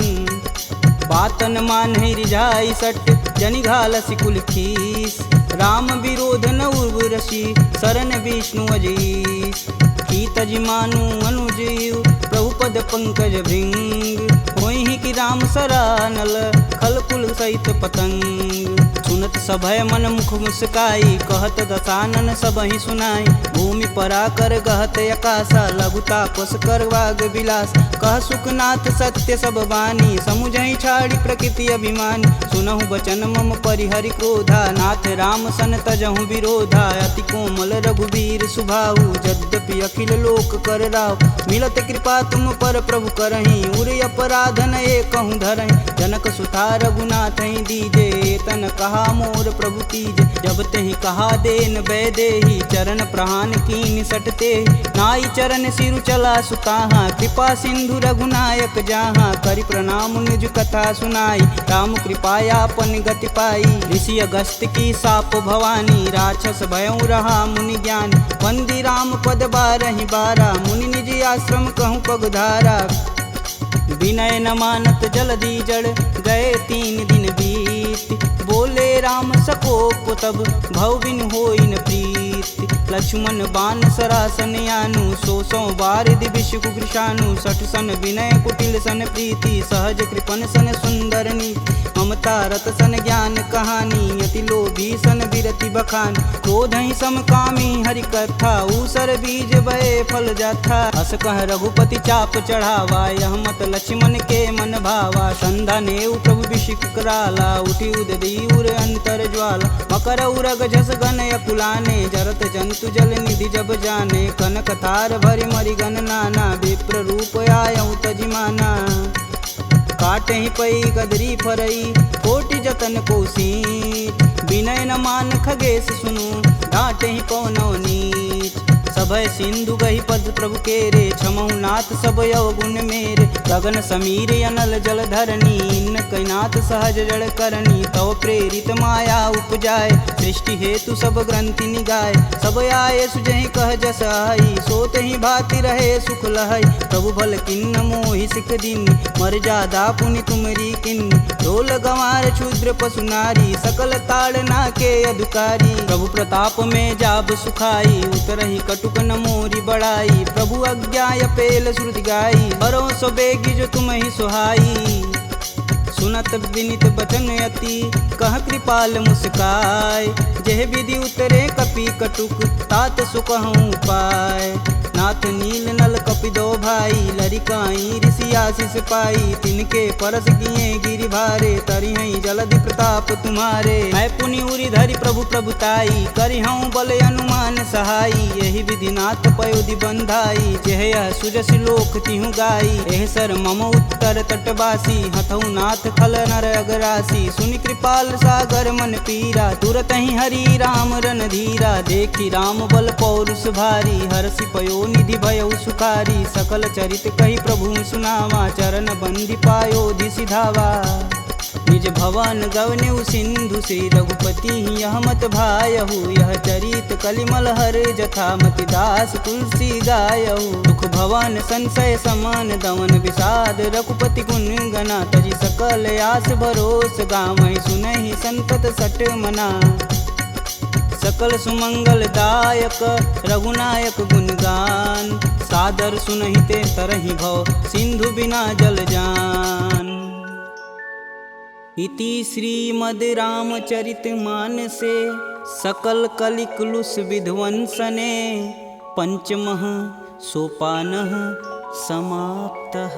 बातन मान रिझाई सट जनि घालसि कुल खीस। राम विरोध न उर्वरसी शरण विष्णु अजीस। की तज मानु अनुजीव प्रभु पद पंकज भृंग। होहि कि राम सरानल खल कुल सहित पतंग। सुनत सभय मन मुख मुस्काई कहत दसानन सबहि सुनाई। भूमि परा कर गहत अकाशा लघुता पस कर वाग विलास। कह सुखनाथ सत्य सब वाणी समुझहि छाड़ी प्रकृति अभिमानी। सुनहु बचन मम परिहरि क्रोधा नाथ राम सन तजहु विरोधा। अति कोमल रघुवीर सुभाऊ यद्यपि अखिल लोक कर राव। मिलत कृपा तुम पर प्रभु करहि उर अपराधन एकहु धरहि। जनक सुता रघुनाथ ही दीजे तन कहा मोर प्रभु कीजे। जब तेहि कहा देन बैदेही चरण प्रहान कीन सटते। नाई चरण सिरु चला सुताहा कृपा सिंधु रघुनायक जहाँ। करि प्रणाम निज कथा सुनाई राम कृपायापन गति पाई। ऋषि अगस्त की साप भवानी राक्षस भयउ रहा मुनि ज्ञान। वंदी राम पद 12 बारा मुनि निज आश्रम कहूँ पगधारा। विनय न मानत जलधि जड़ गए 3 दिन बीत। बोले राम सकोप तब भव बिन होई न प्रीत। लक्ष्मण बान सरासन यानु 100 बार दिविश कुकृशानु। 60 सन विनय कुटिल सन प्रीति सहज कृपन सन सुंदर नीति। ममता रत सन ज्ञान कहानी यति लोभी सन विरति बखान। क्रोधहि समकामी हरि कथा ऊसर बीज बए फल जाथा। अस कह रघुपति चाप चढ़ावा यह मत लक्ष्मण के मन भावा। संधा नेउ प्रभु विषिक कराला उठी उददी उर अंतर ज्वाला। मकर उरग झस गन अकुलाने जरत जंतु जल निधि जब जाने। कनक थार भरि मरि गन नाना विप्र रूप आयउ तजिमाना। काटे ही पई कदरी फरई कोटि जतन कोसी। विनय न मान खगेश सुनु डांटे ही पवनौ नीच। सभय सिंधु गही पद प्रभु केरे, छमहु नाथ सब अवगुण मेरे। गगन समीर अनल जल धरनी, इन कैनाथ सहज जड़ करनी। तव प्रेरित माया उपजाए, सृष्टि हेतु सब ग्रंथि निगाए। सब आए सुजहि कह जस आई, सोत ही भाति रहे सुख लहई। प्रभु भल किन्न मोहि सिख दीन, मर्यादा पुनि तुमरी किन्न। ढोल गंवार शूद्र पशु नारी, सकल ताड़ना के अधिकारी। प्रभु प्रताप में जाब सुखाई, उतरहि कटुक न मोरी बड़ाई। प्रभु आज्ञा पेल श्रुति गाई, बरो सो बेगी जो तुम ही सुहाई। सुनत विनित बचन अति, कह कृपाल मुस्काय। जेह विधि उतरे कपि कटुक, तात सुकहूँ पाय। नाथ नील नल कपि दो भाई, लरिकाई ऋषि आशीष पाई। तिनके परस किए गिरि भारे, तरिहई जलधि प्रताप तुम्हारे। मैं पुनि उरि धरि प्रभु प्रभुताई, करिहऊँ बल अनुमान सहाई। यही विधि नाथ पयोधि बंधाई, जेह यह सुजस लोक तिहु गाई। एह सर मम उत्तर तटवासी, हथऊ नाथ खल नर अगरासी। सुनि कृपाल सागर मन पीरा, तुरत ही हरि राम रन धीरा। देखी राम बल पौरुष भारी, हरषि पयो निधि भयउ सुखारी। सकल चरित कही प्रभु सुनावा, चरण बंदी पायोधि सिधावा। निज भवन गवनेउ सिंधु, श्री रघुपति यह मत भायहु। यह चरित कलिमल हर जथा, मति दास तुलसी गायहु। दुख भवन संशय समान, दमन विषाद रघुपति गुण गना। तजि सकल आस भरोस, गावहि सुनहि संतत सट मना। सकल सुमंगल दायक रघुनायक गुणगान, सादर सुनहि ते तरहि भव, सिंधु बिना जल जान। इति श्रीमद् रामचरित मानसे, सकल कलिकुलुष विध्वंसने। पंचमः सोपानः समाप्तः।